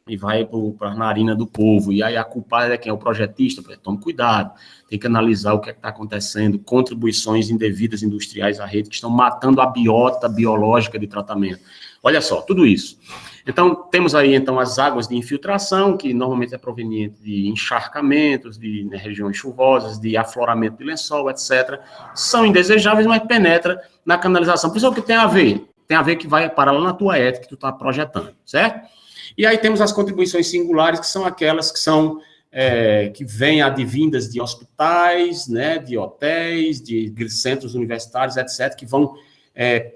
e vai para a narina do povo, e aí a culpada é quem? É o projetista. Tome cuidado, tem que analisar o que está acontecendo, contribuições indevidas industriais à rede que estão matando a biota biológica de tratamento. Olha só, tudo isso. Então, temos aí, então, as águas de infiltração, que normalmente é proveniente de encharcamentos, de regiões chuvosas, de afloramento de lençol, etc. São indesejáveis, mas penetra na canalização. Por isso, o que tem a ver? Tem a ver que vai parar lá na tua ET que tu está projetando, certo? E aí temos as contribuições singulares, que são aquelas que são que vêm advindas de hospitais, né, de hotéis, de centros universitários, etc., que vão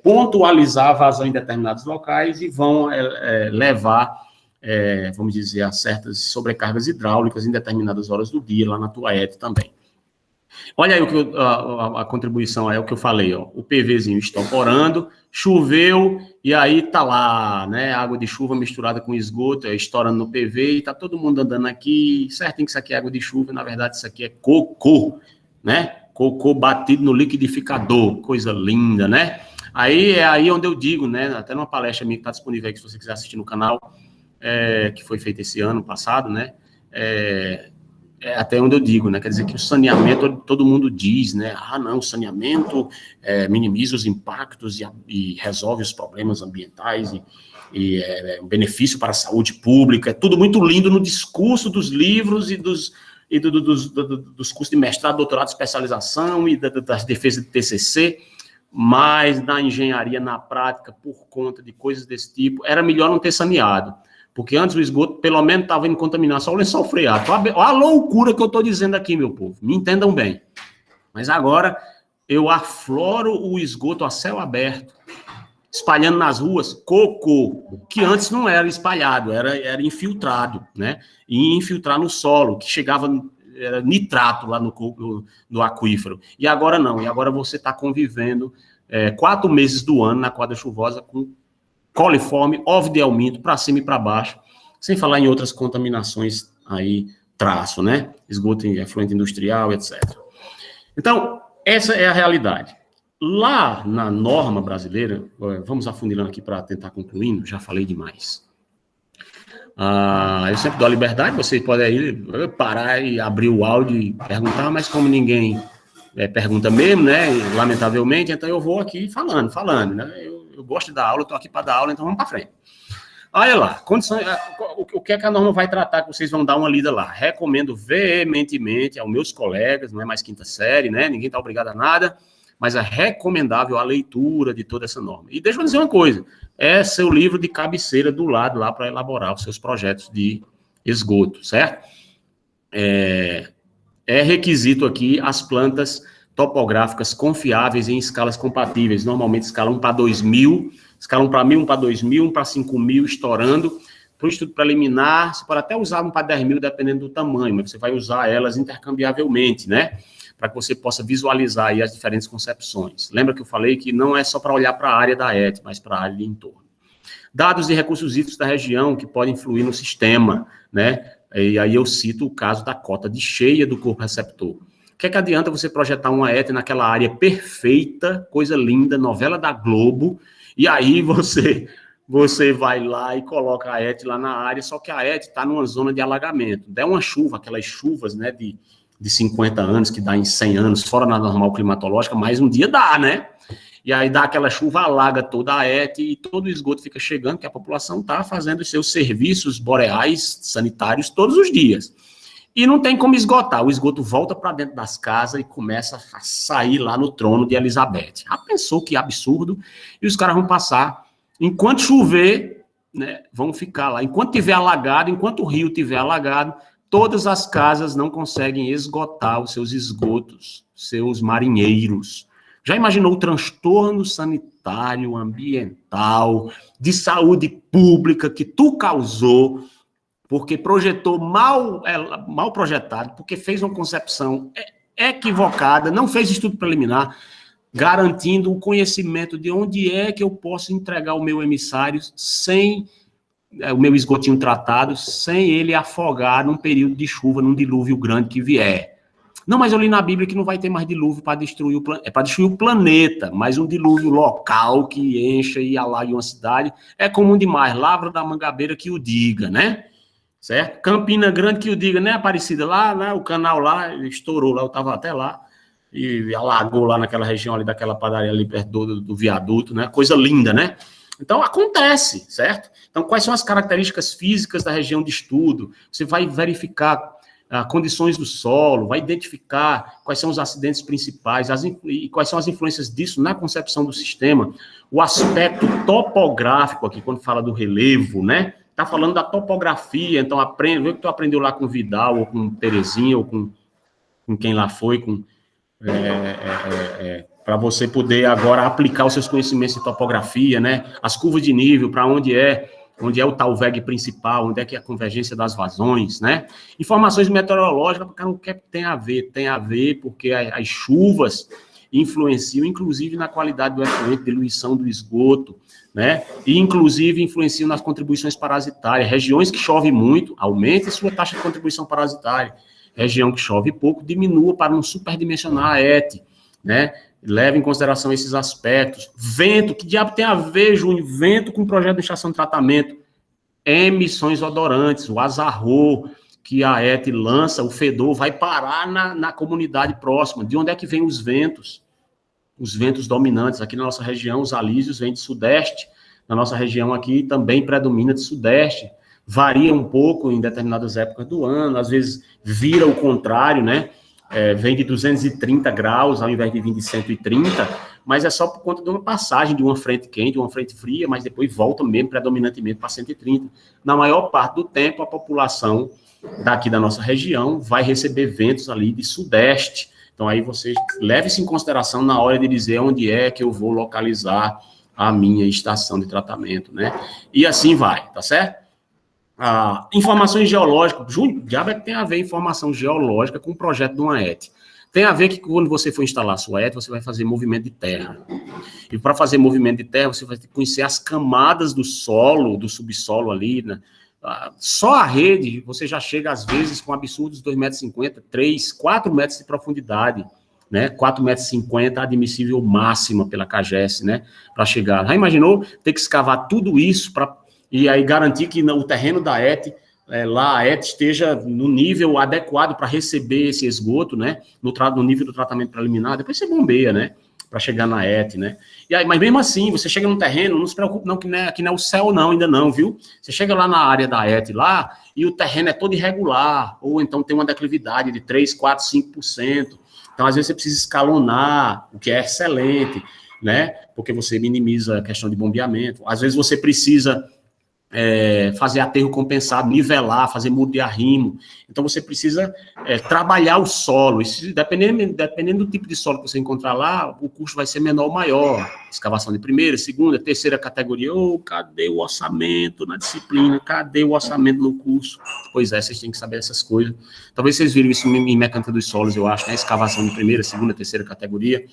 pontualizar a vazão em determinados locais e vão levar, vamos dizer, a certas sobrecargas hidráulicas em determinadas horas do dia, lá na tua ET também. Olha aí a contribuição, é o que eu falei, ó, o PVzinho estoporando, choveu, e aí tá lá, né, água de chuva misturada com esgoto, estourando no PV, e tá todo mundo andando aqui, certinho que isso aqui é água de chuva, na verdade isso aqui é cocô, né, cocô batido no liquidificador, coisa linda, né? Aí é aí onde eu digo, né, até numa palestra minha que está disponível aí, que se você quiser assistir no canal, que foi feita esse ano passado, né, até onde eu digo, né, quer dizer que o saneamento, todo mundo diz, né, não, o saneamento minimiza os impactos e resolve os problemas ambientais e um benefício para a saúde pública, é tudo muito lindo no discurso dos livros e dos cursos de mestrado, doutorado, especialização e das defesas de TCC, mas na engenharia, na prática, por conta de coisas desse tipo, era melhor não ter saneado, porque antes o esgoto, pelo menos, estava indo contaminar só o lençol freático. Olha a loucura que eu estou dizendo aqui, meu povo, me entendam bem. Mas agora, eu afloro o esgoto a céu aberto, espalhando nas ruas cocô, que antes não era espalhado, era infiltrado, né? E infiltrar no solo, que chegava, era nitrato lá no aquífero. E agora não, e agora você está convivendo 4 meses do ano na quadra chuvosa com coliforme, ovidielminto, para cima e para baixo, sem falar em outras contaminações aí, traço, né? Esgoto efluente industrial, etc. Então, essa é a realidade. Lá na norma brasileira, vamos afunilando aqui para tentar concluindo, já falei demais. Eu sempre dou a liberdade, vocês podem aí parar e abrir o áudio e perguntar, mas como ninguém pergunta mesmo, né, lamentavelmente, então eu vou aqui falando, né, eu gosto de dar aula, eu estou aqui para dar aula, então vamos para frente. Olha lá, o que é que a norma vai tratar, que vocês vão dar uma lida lá. Recomendo veementemente aos meus colegas, não é mais quinta série, né, ninguém está obrigado a nada, mas é recomendável a leitura de toda essa norma. E deixa eu dizer uma coisa, é seu livro de cabeceira do lado lá para elaborar os seus projetos de esgoto, certo? É requisito aqui as plantas topográficas confiáveis em escalas compatíveis, normalmente escala 1 para 2.000, escala 1 para 1.000, 1 para 2.000, 1 para 5.000, estourando. Para o estudo preliminar, você pode até usar 1 para 10.000, dependendo do tamanho, mas você vai usar elas intercambiavelmente, né? Para que você possa visualizar aí as diferentes concepções. Lembra que eu falei que não é só para olhar para a área da ET, mas para a área de entorno. Dados de recursos hídricos da região que podem influir no sistema, né? E aí eu cito o caso da cota de cheia do corpo receptor. O que é que adianta você projetar uma ET naquela área perfeita, coisa linda, novela da Globo, e aí você vai lá e coloca a ET lá na área, só que a ET está numa zona de alagamento. Der uma chuva, aquelas chuvas, né, de 50 anos, que dá em 100 anos, fora da normal climatológica, mais um dia dá, né? E aí dá aquela chuva, alaga toda a ET e todo o esgoto fica chegando, que a população está fazendo os seus serviços boreais, sanitários, todos os dias. E não tem como esgotar, o esgoto volta para dentro das casas e começa a sair lá no trono de Elizabeth. Já pensou que absurdo? E os caras vão passar, enquanto chover, né, vão ficar lá. Enquanto tiver alagado, enquanto o rio tiver alagado, todas as casas não conseguem esgotar os seus esgotos, seus marinheiros. Já imaginou o transtorno sanitário, ambiental, de saúde pública que tu causou, porque projetou mal projetado, porque fez uma concepção equivocada, não fez estudo preliminar, garantindo o conhecimento de onde é que eu posso entregar o meu emissário sem o meu esgotinho tratado, sem ele afogar num período de chuva, num dilúvio grande que vier. Não, mas eu li na Bíblia que não vai ter mais dilúvio para destruir o planeta. É para destruir o planeta, mas um dilúvio local que encha e alague uma cidade é comum demais. Lavra da Mangabeira que o diga, né? Certo? Campina Grande que o diga, né, Aparecida? Lá, o canal lá, estourou lá, eu estava até lá, e alagou lá naquela região ali, daquela padaria ali perto do viaduto, né? Coisa linda, né? Então, acontece, certo? Então, quais são as características físicas da região de estudo? Você vai verificar condições do solo, vai identificar quais são os acidentes principais e quais são as influências disso na concepção do sistema. O aspecto topográfico aqui, quando fala do relevo, né? Está falando da topografia, então vê o que tu aprendeu lá com o Vidal, ou com Terezinha, ou com quem lá foi, para você poder agora aplicar os seus conhecimentos de topografia, né? As curvas de nível, para onde é o tal VEG principal, onde é que é a convergência das vazões, né? Informações meteorológicas, porque não quer que tem a ver, porque as chuvas influenciam, inclusive, na qualidade do efluente, diluição do esgoto, né? E, inclusive, influenciam nas contribuições parasitárias. Regiões que chove muito, aumente sua taxa de contribuição parasitária. Região que chove pouco, diminua para não superdimensionar a ET, né? Leve em consideração esses aspectos. Vento, que diabo tem a ver, Júnior? Vento com projeto de estação de tratamento. Emissões odorantes, o azarro que a ET lança, o fedor, vai parar na comunidade próxima. De onde é que vem os ventos? Os ventos dominantes. Aqui na nossa região, os alísios vêm de sudeste. Na nossa região aqui também predomina de sudeste. Varia um pouco em determinadas épocas do ano, às vezes vira o contrário, né? Vem de 230 graus ao invés de vir de 130, mas é só por conta de uma passagem de uma frente quente, uma frente fria, mas depois volta mesmo predominantemente para 130. Na maior parte do tempo, a população daqui da nossa região vai receber ventos ali de sudeste. Então, aí você leve isso em consideração na hora de dizer onde é que eu vou localizar a minha estação de tratamento, né? E assim vai, tá certo? Informações geológicas, Júnior, diabo é que tem a ver informação geológica com o projeto de uma ET. Tem a ver que quando você for instalar a sua ET, você vai fazer movimento de terra. E para fazer movimento de terra, você vai ter que conhecer as camadas do solo, do subsolo ali, né? Só a rede, você já chega às vezes com absurdos 2,50 metros, 3, 4 metros de profundidade, né? 4,50 metros admissível máxima pela CAGES, né? Para chegar. Já imaginou ter que escavar tudo isso e aí garantir que o terreno da ET, lá a ET esteja no nível adequado para receber esse esgoto, né? No nível do tratamento preliminar, depois você bombeia, né? Para chegar na ET, né? E aí, mas mesmo assim, você chega no terreno, não se preocupe não, que não é o céu não, ainda não, viu? Você chega lá na área da ET lá, e o terreno é todo irregular, ou então tem uma declividade de 3, 4, 5%. Então, às vezes, você precisa escalonar, o que é excelente, né? Porque você minimiza a questão de bombeamento. Às vezes, você precisa fazer aterro compensado, nivelar, fazer muro de arrimo. Então, você precisa trabalhar o solo. Isso, dependendo do tipo de solo que você encontrar lá, o custo vai ser menor ou maior. Escavação de primeira, segunda, terceira categoria. Cadê o orçamento na disciplina? Cadê o orçamento no curso? Pois é, vocês têm que saber essas coisas. Talvez vocês viram isso em mecânica dos solos, eu acho, né? Escavação de primeira, segunda, terceira categoria.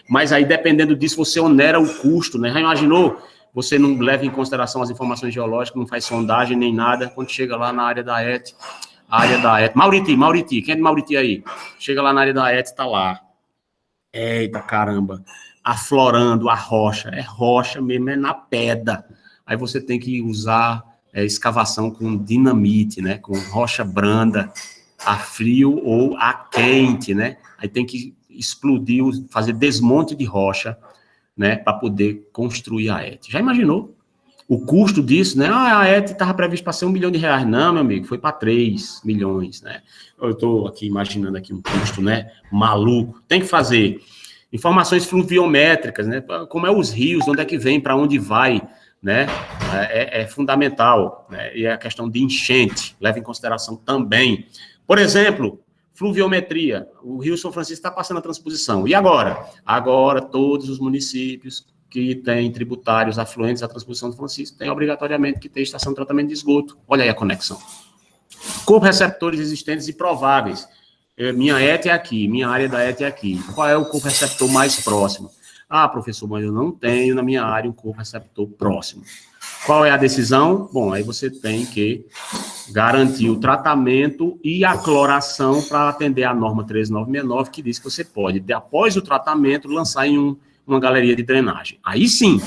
Mas aí, dependendo disso, você onera o custo, né? Já imaginou? Você não leva em consideração as informações geológicas, não faz sondagem nem nada, quando chega lá na área da ET, Mauriti, quem é de Mauriti aí? Chega lá na área da ET, tá lá. Eita, caramba, aflorando a rocha, é rocha mesmo, é na pedra. Aí você tem que usar escavação com dinamite, né, com rocha branda, a frio ou a quente, né, aí tem que explodir, fazer desmonte de rocha, né, para poder construir a ET. Já imaginou? O custo disso, né? A ET estava prevista para ser R$1 milhão. Não, meu amigo, foi para 3 milhões, né? Eu estou aqui imaginando aqui um custo, né? Maluco. Tem que fazer informações fluviométricas, né? Como é os rios, onde é que vem, para onde vai, né? É fundamental, né? E a questão de enchente, leva em consideração também. Por exemplo, fluviometria, o Rio São Francisco está passando a transposição. E agora? Agora, todos os municípios que têm tributários afluentes à transposição do Francisco têm obrigatoriamente que ter estação de tratamento de esgoto. Olha aí a conexão. Corpo receptores existentes e prováveis. Minha ET é aqui, minha área da ET é aqui. Qual é o corpo receptor mais próximo? Professor, mas eu não tenho na minha área um corpo receptor próximo. Qual é a decisão? Bom, aí você tem que garantir o tratamento e a cloração para atender a norma 13969, que diz que você pode, após o tratamento, lançar em uma galeria de drenagem. Aí sim,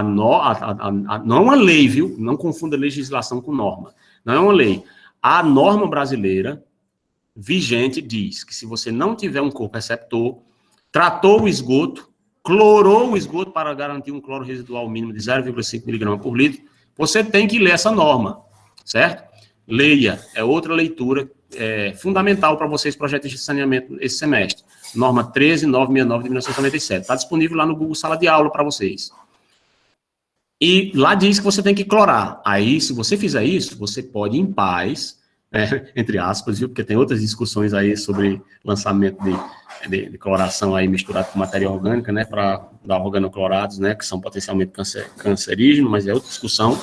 não é uma lei, viu? Não confunda legislação com norma. Não é uma lei. A norma brasileira vigente diz que se você não tiver um corpo receptor, tratou o esgoto, clorou o esgoto para garantir um cloro residual mínimo de 0,5 miligrama por litro, você tem que ler essa norma, certo? Leia, é outra leitura fundamental para vocês, projetos de saneamento esse semestre. Norma 13969 de 1997. Está disponível lá no Google Sala de Aula para vocês. E lá diz que você tem que clorar. Aí, se você fizer isso, você pode, em paz, entre aspas, viu? Porque tem outras discussões aí sobre lançamento de cloração aí misturado com matéria orgânica, né, para dar organoclorados, né, que são potencialmente cancerígenos, mas é outra discussão.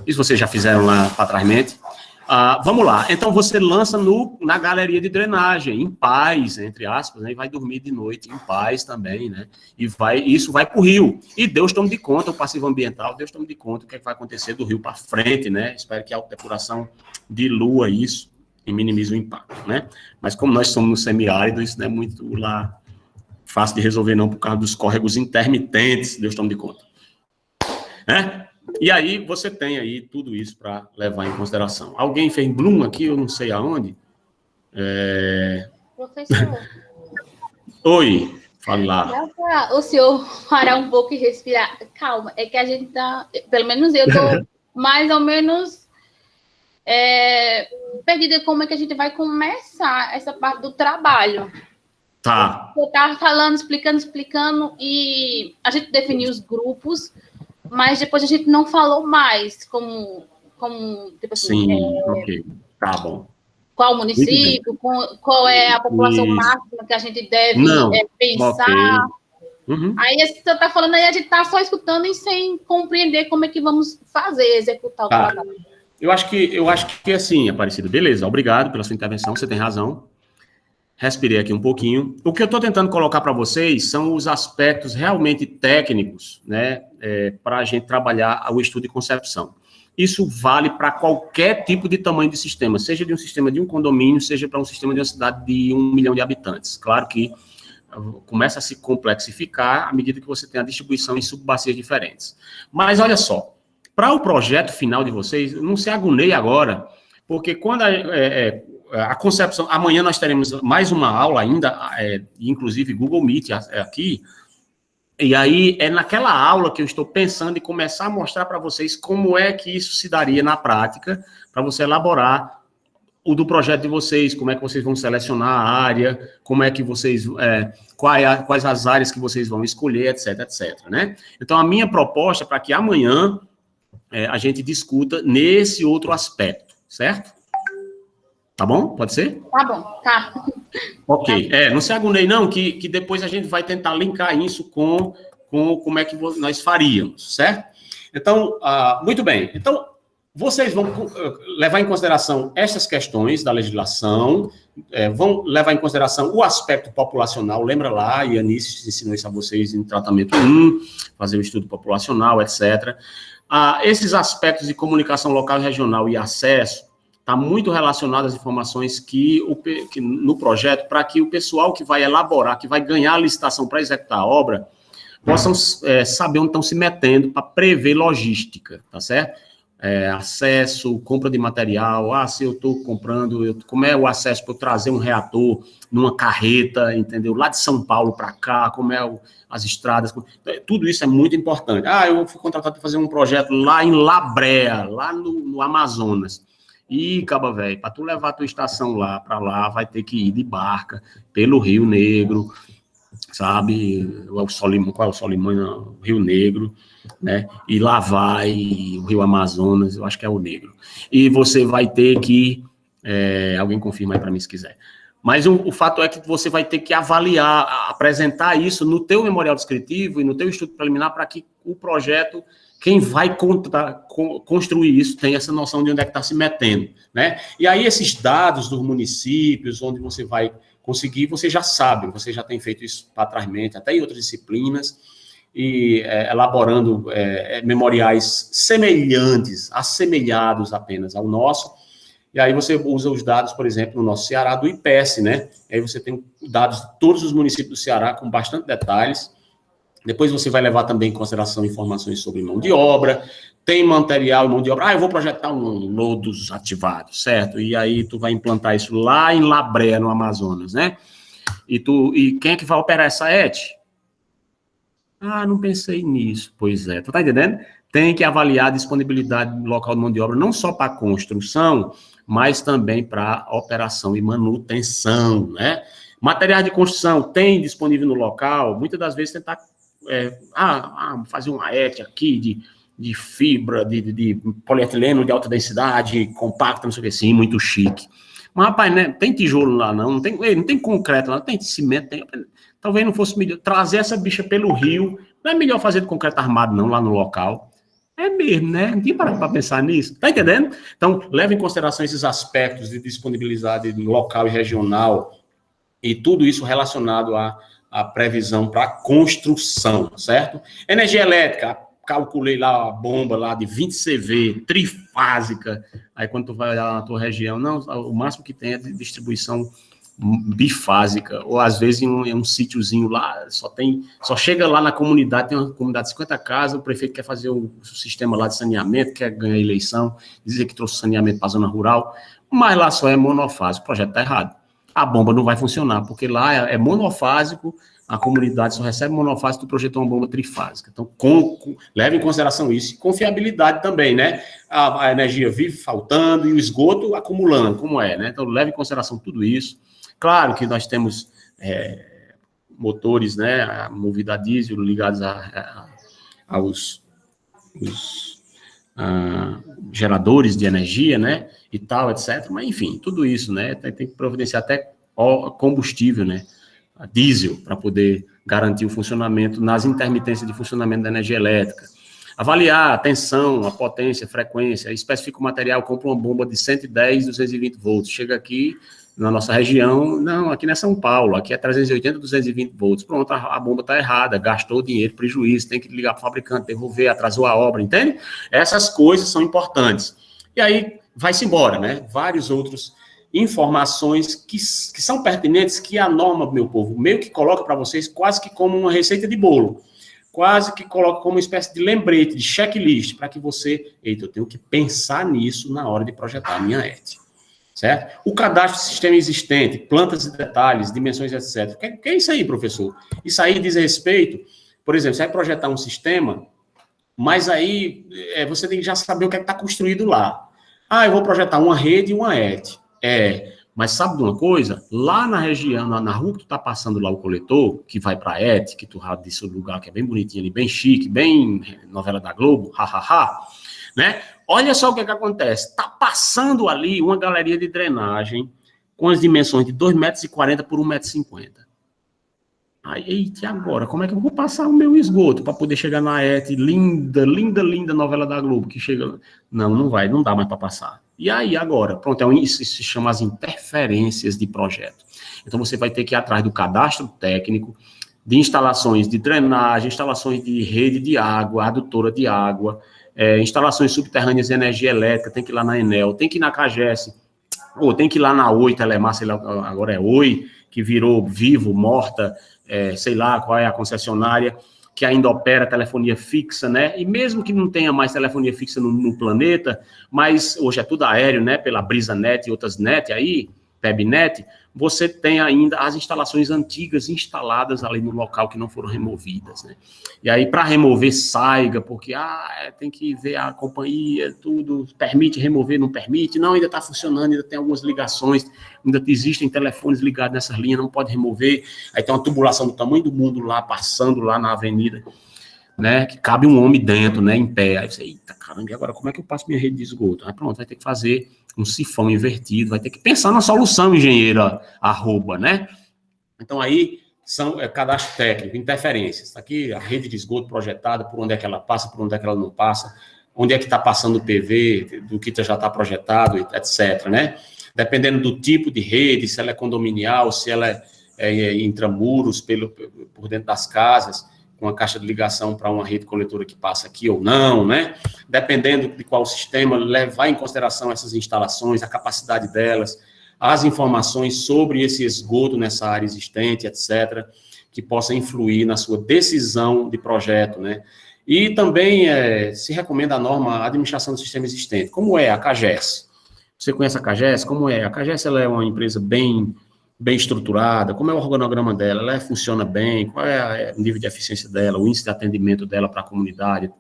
Isso vocês já fizeram lá para trás. Vamos lá. Então, você lança na galeria de drenagem, em paz, entre aspas, né, e vai dormir de noite em paz também, né, e isso vai para o rio. E Deus tome de conta, o passivo ambiental, Deus tome de conta o que vai acontecer do rio para frente, né, espero que a autodepuração dilua isso e minimize o impacto, né? Mas como nós somos no semiárido, isso não é muito lá fácil de resolver não, por causa dos córregos intermitentes, Deus tome de conta. Né? E aí você tem aí tudo isso para levar em consideração. Alguém fez Bloom aqui, eu não sei aonde. Professor. Oi, fale lá. Dá para o senhor parar um pouco e respirar? Calma, é que a gente tá, pelo menos eu tô mais ou menos perdida como é que a gente vai começar essa parte do trabalho. Tá. Eu estava falando, explicando, e a gente definiu os grupos, mas depois a gente não falou mais como tipo assim, Sim, ok. Tá bom. qual município, qual é a população máxima que a gente deve pensar. Okay. Uhum. Aí você está falando aí, a gente está só escutando e sem compreender como é que vamos fazer, executar o trabalho. Eu acho que assim, Aparecida, beleza, obrigado pela sua intervenção, você tem razão. Respirei aqui um pouquinho. O que eu estou tentando colocar para vocês são os aspectos realmente técnicos, né, para a gente trabalhar o estudo de concepção. Isso vale para qualquer tipo de tamanho de sistema, seja de um sistema de um condomínio, seja para um sistema de uma cidade de 1 milhão de habitantes. Claro que começa a se complexificar à medida que você tem a distribuição em subbacias diferentes. Mas olha só, para o projeto final de vocês, não se agoneie agora, porque quando a concepção... Amanhã nós teremos mais uma aula ainda, inclusive Google Meet aqui, e aí é naquela aula que eu estou pensando em começar a mostrar para vocês como é que isso se daria na prática, para você elaborar o do projeto de vocês, como é que vocês vão selecionar a área, como é que vocês... quais as áreas que vocês vão escolher, etc, etc, né? Então, a minha proposta é para que amanhã a gente discuta nesse outro aspecto, certo? Tá bom? Pode ser? Tá bom, tá. Ok. Não se agoneie, não, que depois a gente vai tentar linkar isso com como é que nós faríamos, certo? Então, muito bem. Então, vocês vão levar em consideração essas questões da legislação, vão levar em consideração o aspecto populacional, lembra lá, Ianice ensinou isso a vocês em tratamento 1, fazer o estudo populacional, etc. Esses aspectos de comunicação local e regional e acesso, está muito relacionado às informações que no projeto, para que o pessoal que vai elaborar, que vai ganhar a licitação para executar a obra, possam saber onde estão se metendo para prever logística, tá certo? Acesso, compra de material, se eu estou comprando, como é o acesso para eu trazer um reator numa carreta, entendeu? Lá de São Paulo para cá, como é as estradas, tudo isso é muito importante. Eu fui contratado para fazer um projeto lá em Labréa, lá no Amazonas. Caba velho, para tu levar a tua estação lá para lá, vai ter que ir de barca pelo Rio Negro, sabe? Qual é o Solimões? O Rio Negro, né? E lá vai o Rio Amazonas, eu acho que é o Negro. E você vai ter que... alguém confirma aí para mim se quiser. Mas o fato é que você vai ter que avaliar, apresentar isso no teu memorial descritivo e no teu estudo preliminar para que o projeto... Quem vai construir isso tem essa noção de onde é que está se metendo, né? E aí esses dados dos municípios, onde você vai conseguir, você já sabe, você já tem feito isso patrasmente, até em outras disciplinas, e elaborando memoriais semelhantes, assemelhados apenas ao nosso, e aí você usa os dados, por exemplo, no nosso Ceará, do IPES, né? Aí você tem dados de todos os municípios do Ceará com bastante detalhes. Depois você vai levar também em consideração informações sobre mão de obra, tem material e mão de obra. Eu vou projetar um nodos ativados, certo? E aí tu vai implantar isso lá em Labréa, no Amazonas, né? E quem é que vai operar essa ET? Não pensei nisso. Pois é, tu tá entendendo? Tem que avaliar a disponibilidade do local de mão de obra, não só para construção, mas também para operação e manutenção, né? Materiais de construção tem disponível no local, muitas das vezes tentar fazer uma ET aqui de fibra, de polietileno de alta densidade, compacta, não sei o que, sim, muito chique. Mas, rapaz, né, tem tijolo lá, não tem concreto lá, tem cimento, talvez não fosse melhor trazer essa bicha pelo rio, não é melhor fazer de concreto armado, não, lá no local. É mesmo, né? Não tinha parado para pensar nisso, tá entendendo? Então, leve em consideração esses aspectos de disponibilidade local e regional, e tudo isso relacionado à previsão para construção, certo? Energia elétrica, calculei lá a bomba lá de 20 CV, trifásica, aí quando tu vai lá na tua região, não, o máximo que tem é de distribuição bifásica, ou às vezes em um sítiozinho lá, só chega lá na comunidade, tem uma comunidade de 50 casas, o prefeito quer fazer o sistema lá de saneamento, quer ganhar eleição, dizer que trouxe saneamento para a zona rural, mas lá só é monofásico, o projeto está errado. A bomba não vai funcionar, porque lá é monofásico, a comunidade só recebe monofásico, tu projetou uma bomba trifásica. Então, leve em consideração isso, e confiabilidade também, né? A energia vive faltando e o esgoto acumulando, como é, né? Então, leve em consideração tudo isso. Claro que nós temos motores, né, movidos a diesel, ligados aos geradores de energia, né, e tal, etc. Mas, enfim, tudo isso, né, tem que providenciar até combustível, né, a diesel, para poder garantir o funcionamento nas intermitências de funcionamento da energia elétrica. Avaliar a tensão, a potência, a frequência, especifica o material, compra uma bomba de 110, 220 volts, chega aqui na nossa região, não, aqui não é São Paulo, aqui é 380, 220 volts, pronto, a bomba está errada, gastou dinheiro, prejuízo, tem que ligar para o fabricante, devolver, atrasou a obra, entende? Essas coisas são importantes. E aí, vai-se embora, né? Vários outros informações que são pertinentes, que a norma, meu povo, meio que coloca para vocês quase que como uma receita de bolo, quase que coloca como uma espécie de lembrete, de checklist, para que você, eita, eu tenho que pensar nisso na hora de projetar a minha ET, certo? O cadastro de sistema existente, plantas e detalhes, dimensões, etc. O que é isso aí, professor? Isso aí diz respeito, por exemplo, você vai projetar um sistema, mas aí você tem que já saber o que está construído lá. Eu vou projetar uma rede e uma ET. Mas sabe de uma coisa? Lá na região, na rua que tu tá passando lá o coletor, que vai pra ET, que tu disse o lugar que é bem bonitinho ali, bem chique, bem novela da Globo, né? Olha só o que acontece. Tá passando ali uma galeria de drenagem com as dimensões de 2,40 m por 1,50 m. Eita, e agora? Como é que eu vou passar o meu esgoto para poder chegar na ET? Linda, linda, linda novela da Globo, que chega... Não vai, não dá mais para passar. E aí, agora? Pronto, isso se chama as interferências de projeto. Então, você vai ter que ir atrás do cadastro técnico, de instalações de drenagem, instalações de rede de água, adutora de água, instalações subterrâneas de energia elétrica, tem que ir lá na Enel, tem que ir na CAGES, ou tem que ir lá na Oi, Telemar, sei lá, agora é Oi, que virou Vivo, Morta, sei lá qual é a concessionária, que ainda opera telefonia fixa, né? E mesmo que não tenha mais telefonia fixa no planeta, mas hoje é tudo aéreo, né? Pela BrisaNet e outras net aí, PebNet, você tem ainda as instalações antigas instaladas ali no local que não foram removidas, né? E aí, para remover, saiga, porque tem que ver a companhia, tudo, permite remover, não permite, não, ainda está funcionando, ainda tem algumas ligações, ainda existem telefones ligados nessas linhas, não pode remover, aí tem uma tubulação do tamanho do mundo lá, passando lá na avenida, né, que cabe um homem dentro, né, em pé, aí você, eita, caramba, e agora como é que eu passo minha rede de esgoto? Aí pronto, vai ter que fazer um sifão invertido, vai ter que pensar na solução, engenheiro, né? Então aí são cadastro técnico, interferências, tá aqui a rede de esgoto projetada, por onde é que ela passa, por onde é que ela não passa, onde é que está passando o PV, do que já está projetado, etc, né? Dependendo do tipo de rede, se ela é condominial, se ela é intramuros, por dentro das casas, com a caixa de ligação para uma rede coletora que passa aqui ou não, né? Dependendo de qual sistema, levar em consideração essas instalações, a capacidade delas, as informações sobre esse esgoto nessa área existente, etc., que possa influir na sua decisão de projeto, né? E também se recomenda a norma administração do sistema existente, como é a CAGES. Você conhece a CAGES? Como é? A CAGES ela é uma empresa bem estruturada, como é o organograma dela, ela funciona bem, qual é o nível de eficiência dela, o índice de atendimento dela para a comunidade,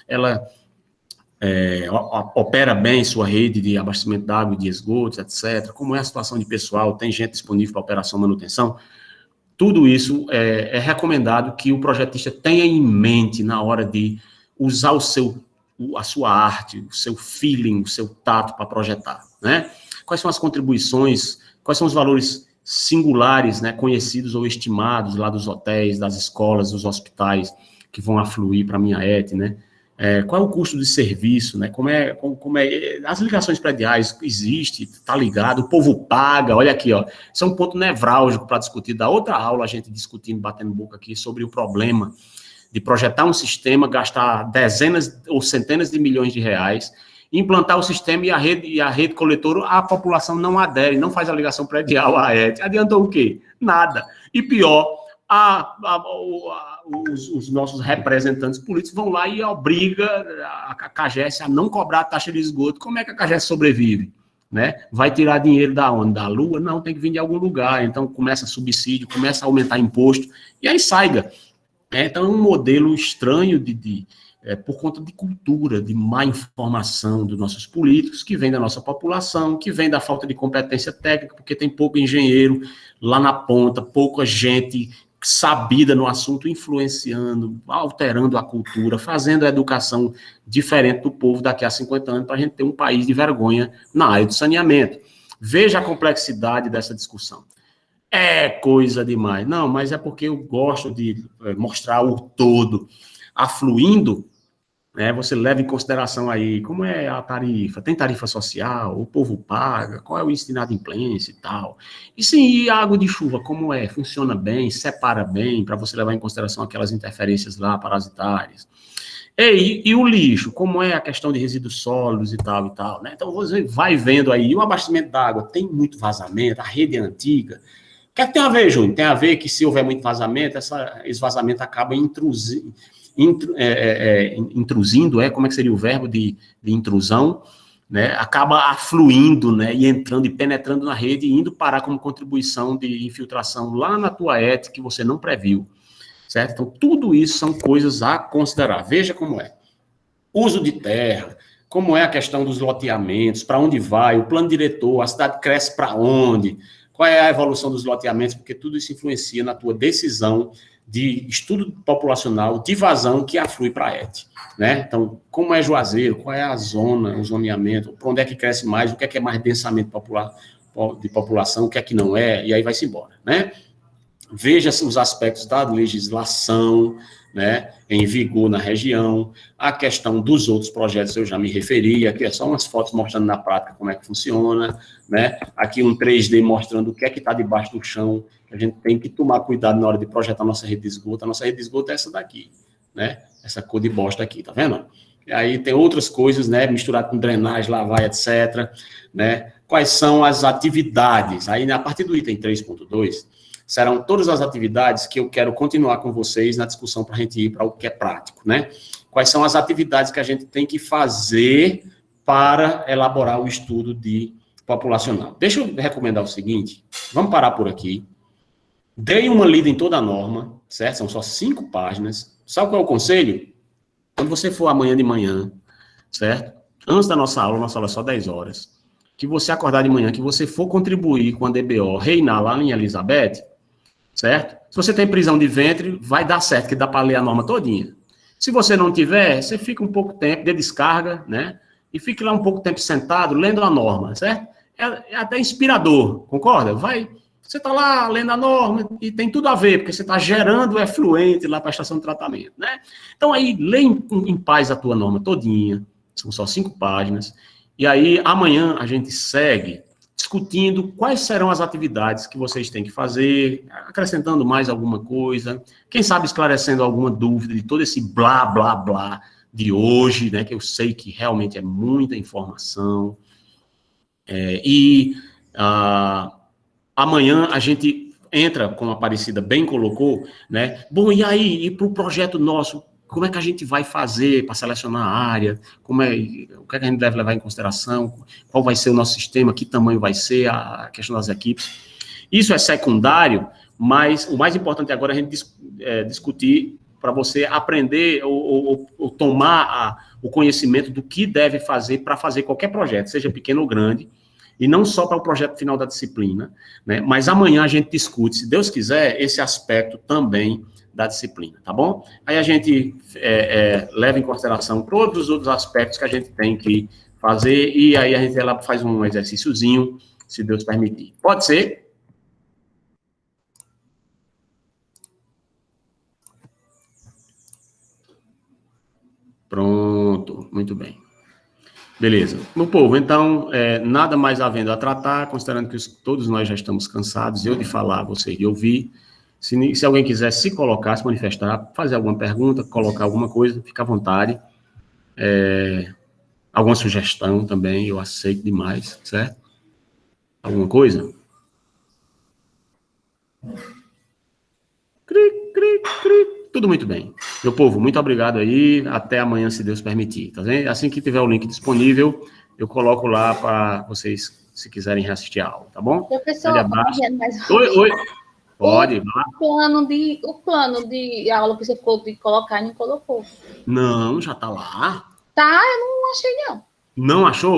ela opera bem sua rede de abastecimento de água e de esgotos, etc., como é a situação de pessoal, tem gente disponível para operação e manutenção, tudo isso é recomendado que o projetista tenha em mente na hora de usar a sua arte, o seu feeling, o seu tato para projetar, né? Quais são as contribuições, quais são os valores singulares, né, conhecidos ou estimados lá dos hotéis, das escolas, dos hospitais que vão afluir para a minha ET, né? Qual é o custo de serviço, né? Como é as ligações prediais existe, está ligado, o povo paga, olha aqui, ó, isso é um ponto nevrálgico para discutir, da outra aula a gente discutindo, batendo boca aqui sobre o problema de projetar um sistema, gastar dezenas ou centenas de milhões de reais implantar o sistema e a rede coletora, a população não adere, não faz a ligação predial à ET. Adiantou o quê? Nada. E pior, os nossos representantes políticos vão lá e obriga a CAGES a não cobrar a taxa de esgoto. Como é que a CAGES sobrevive? Né? Vai tirar dinheiro da onde? Da Lua? Não, tem que vir de algum lugar. Então, começa subsídio, começa a aumentar imposto, e aí saiga. Então, é um modelo estranho por conta de cultura, de má informação dos nossos políticos, que vem da nossa população, que vem da falta de competência técnica, porque tem pouco engenheiro lá na ponta, pouca gente sabida no assunto, influenciando, alterando a cultura, fazendo a educação diferente do povo daqui a 50 anos, para a gente ter um país de vergonha na área do saneamento. Veja a complexidade dessa discussão. É coisa demais. Não, mas é porque eu gosto de mostrar o todo afluindo, né? Você leva em consideração aí como é a tarifa, tem tarifa social, o povo paga, qual é o índice de inadimplência e tal. E sim, e a água de chuva, como é? Funciona bem, separa bem, para você levar em consideração aquelas interferências lá parasitárias. E o lixo, como é a questão de resíduos sólidos e tal, né? Então você vai vendo aí, o abastecimento d'água tem muito vazamento, a rede é antiga. O que é que tem a ver, Júnior? Tem a ver que se houver muito vazamento, esse vazamento acaba intrusindo, como é que seria o verbo de intrusão, né? Acaba afluindo, né? E entrando e penetrando na rede e indo parar como contribuição de infiltração lá na tua ET que você não previu, certo? Então, tudo isso são coisas a considerar. Veja como é. Uso de terra, como é a questão dos loteamentos, para onde vai, o plano diretor, a cidade cresce para onde, qual é a evolução dos loteamentos, porque tudo isso influencia na tua decisão de estudo populacional, de vazão que aflui para a ET, né? Então, como é Juazeiro, qual é a zona, o zoneamento, para onde é que cresce mais, o que é mais densamento de população, o que é que não é, e aí vai-se embora, né? Veja os aspectos da legislação, né, em vigor na região, a questão dos outros projetos eu já me referi, aqui é só umas fotos mostrando na prática como é que funciona, né, aqui um 3D mostrando o que é que está debaixo do chão, que a gente tem que tomar cuidado na hora de projetar a nossa rede de esgoto é essa daqui, né, essa cor de bosta aqui, tá vendo? E aí tem outras coisas, né, misturado com drenagem, lavagem, etc, né, quais são as atividades, aí a partir do item 3.2, serão todas as atividades que eu quero continuar com vocês na discussão para a gente ir para o que é prático, né? Quais são as atividades que a gente tem que fazer para elaborar o estudo populacional. Deixa eu recomendar o seguinte, vamos parar por aqui. Dei uma lida em toda a norma, certo? São só 5 páginas. Sabe qual é o conselho? Quando você for amanhã de manhã, certo? Antes da nossa aula é só 10 horas, que você acordar de manhã, que você for contribuir com a DBO, reinar lá em Elizabeth, certo? Se você tem prisão de ventre, vai dar certo, que dá para ler a norma todinha. Se você não tiver, você fica um pouco tempo de descarga, né? E fique lá um pouco tempo sentado, lendo a norma, certo? É até inspirador, concorda? Você está lá lendo a norma e tem tudo a ver, porque você está gerando efluente lá para a estação de tratamento, né? Então aí, lê em paz a tua norma todinha, são só 5 páginas, e aí amanhã a gente segue discutindo quais serão as atividades que vocês têm que fazer, acrescentando mais alguma coisa, quem sabe esclarecendo alguma dúvida de todo esse blá, blá, blá de hoje, né, que eu sei que realmente é muita informação. Amanhã a gente entra, como a Aparecida bem colocou, né, bom, e aí, e para o projeto nosso, como é que a gente vai fazer para selecionar a área, o que é que a gente deve levar em consideração, qual vai ser o nosso sistema, que tamanho vai ser, a questão das equipes. Isso é secundário, mas o mais importante agora é a gente discutir para você aprender ou tomar o conhecimento do que deve fazer para fazer qualquer projeto, seja pequeno ou grande, e não só para o projeto final da disciplina, né? Mas amanhã a gente discute, se Deus quiser, esse aspecto também da disciplina, tá bom? Aí a gente leva em consideração todos os outros aspectos que a gente tem que fazer, e aí a gente lá faz um exercíciozinho, se Deus permitir. Pode ser? Pronto, muito bem. Beleza. Meu povo, então, nada mais havendo a tratar, considerando que todos nós já estamos cansados, eu de falar, você de ouvir. Se alguém quiser se colocar, se manifestar, fazer alguma pergunta, colocar alguma coisa, fica à vontade. Alguma sugestão também, eu aceito demais, certo? Alguma coisa? Cri, cri, cri. Tudo muito bem. Meu povo, muito obrigado aí. Até amanhã, se Deus permitir. Tá vendo? Assim que tiver o link disponível, eu coloco lá para vocês, se quiserem reassistir a aula, tá bom? Professor, Oi. Pode, vai lá. O plano de aula que você ficou de colocar, não colocou. Não, já tá lá. Tá, eu não achei, não. Não achou?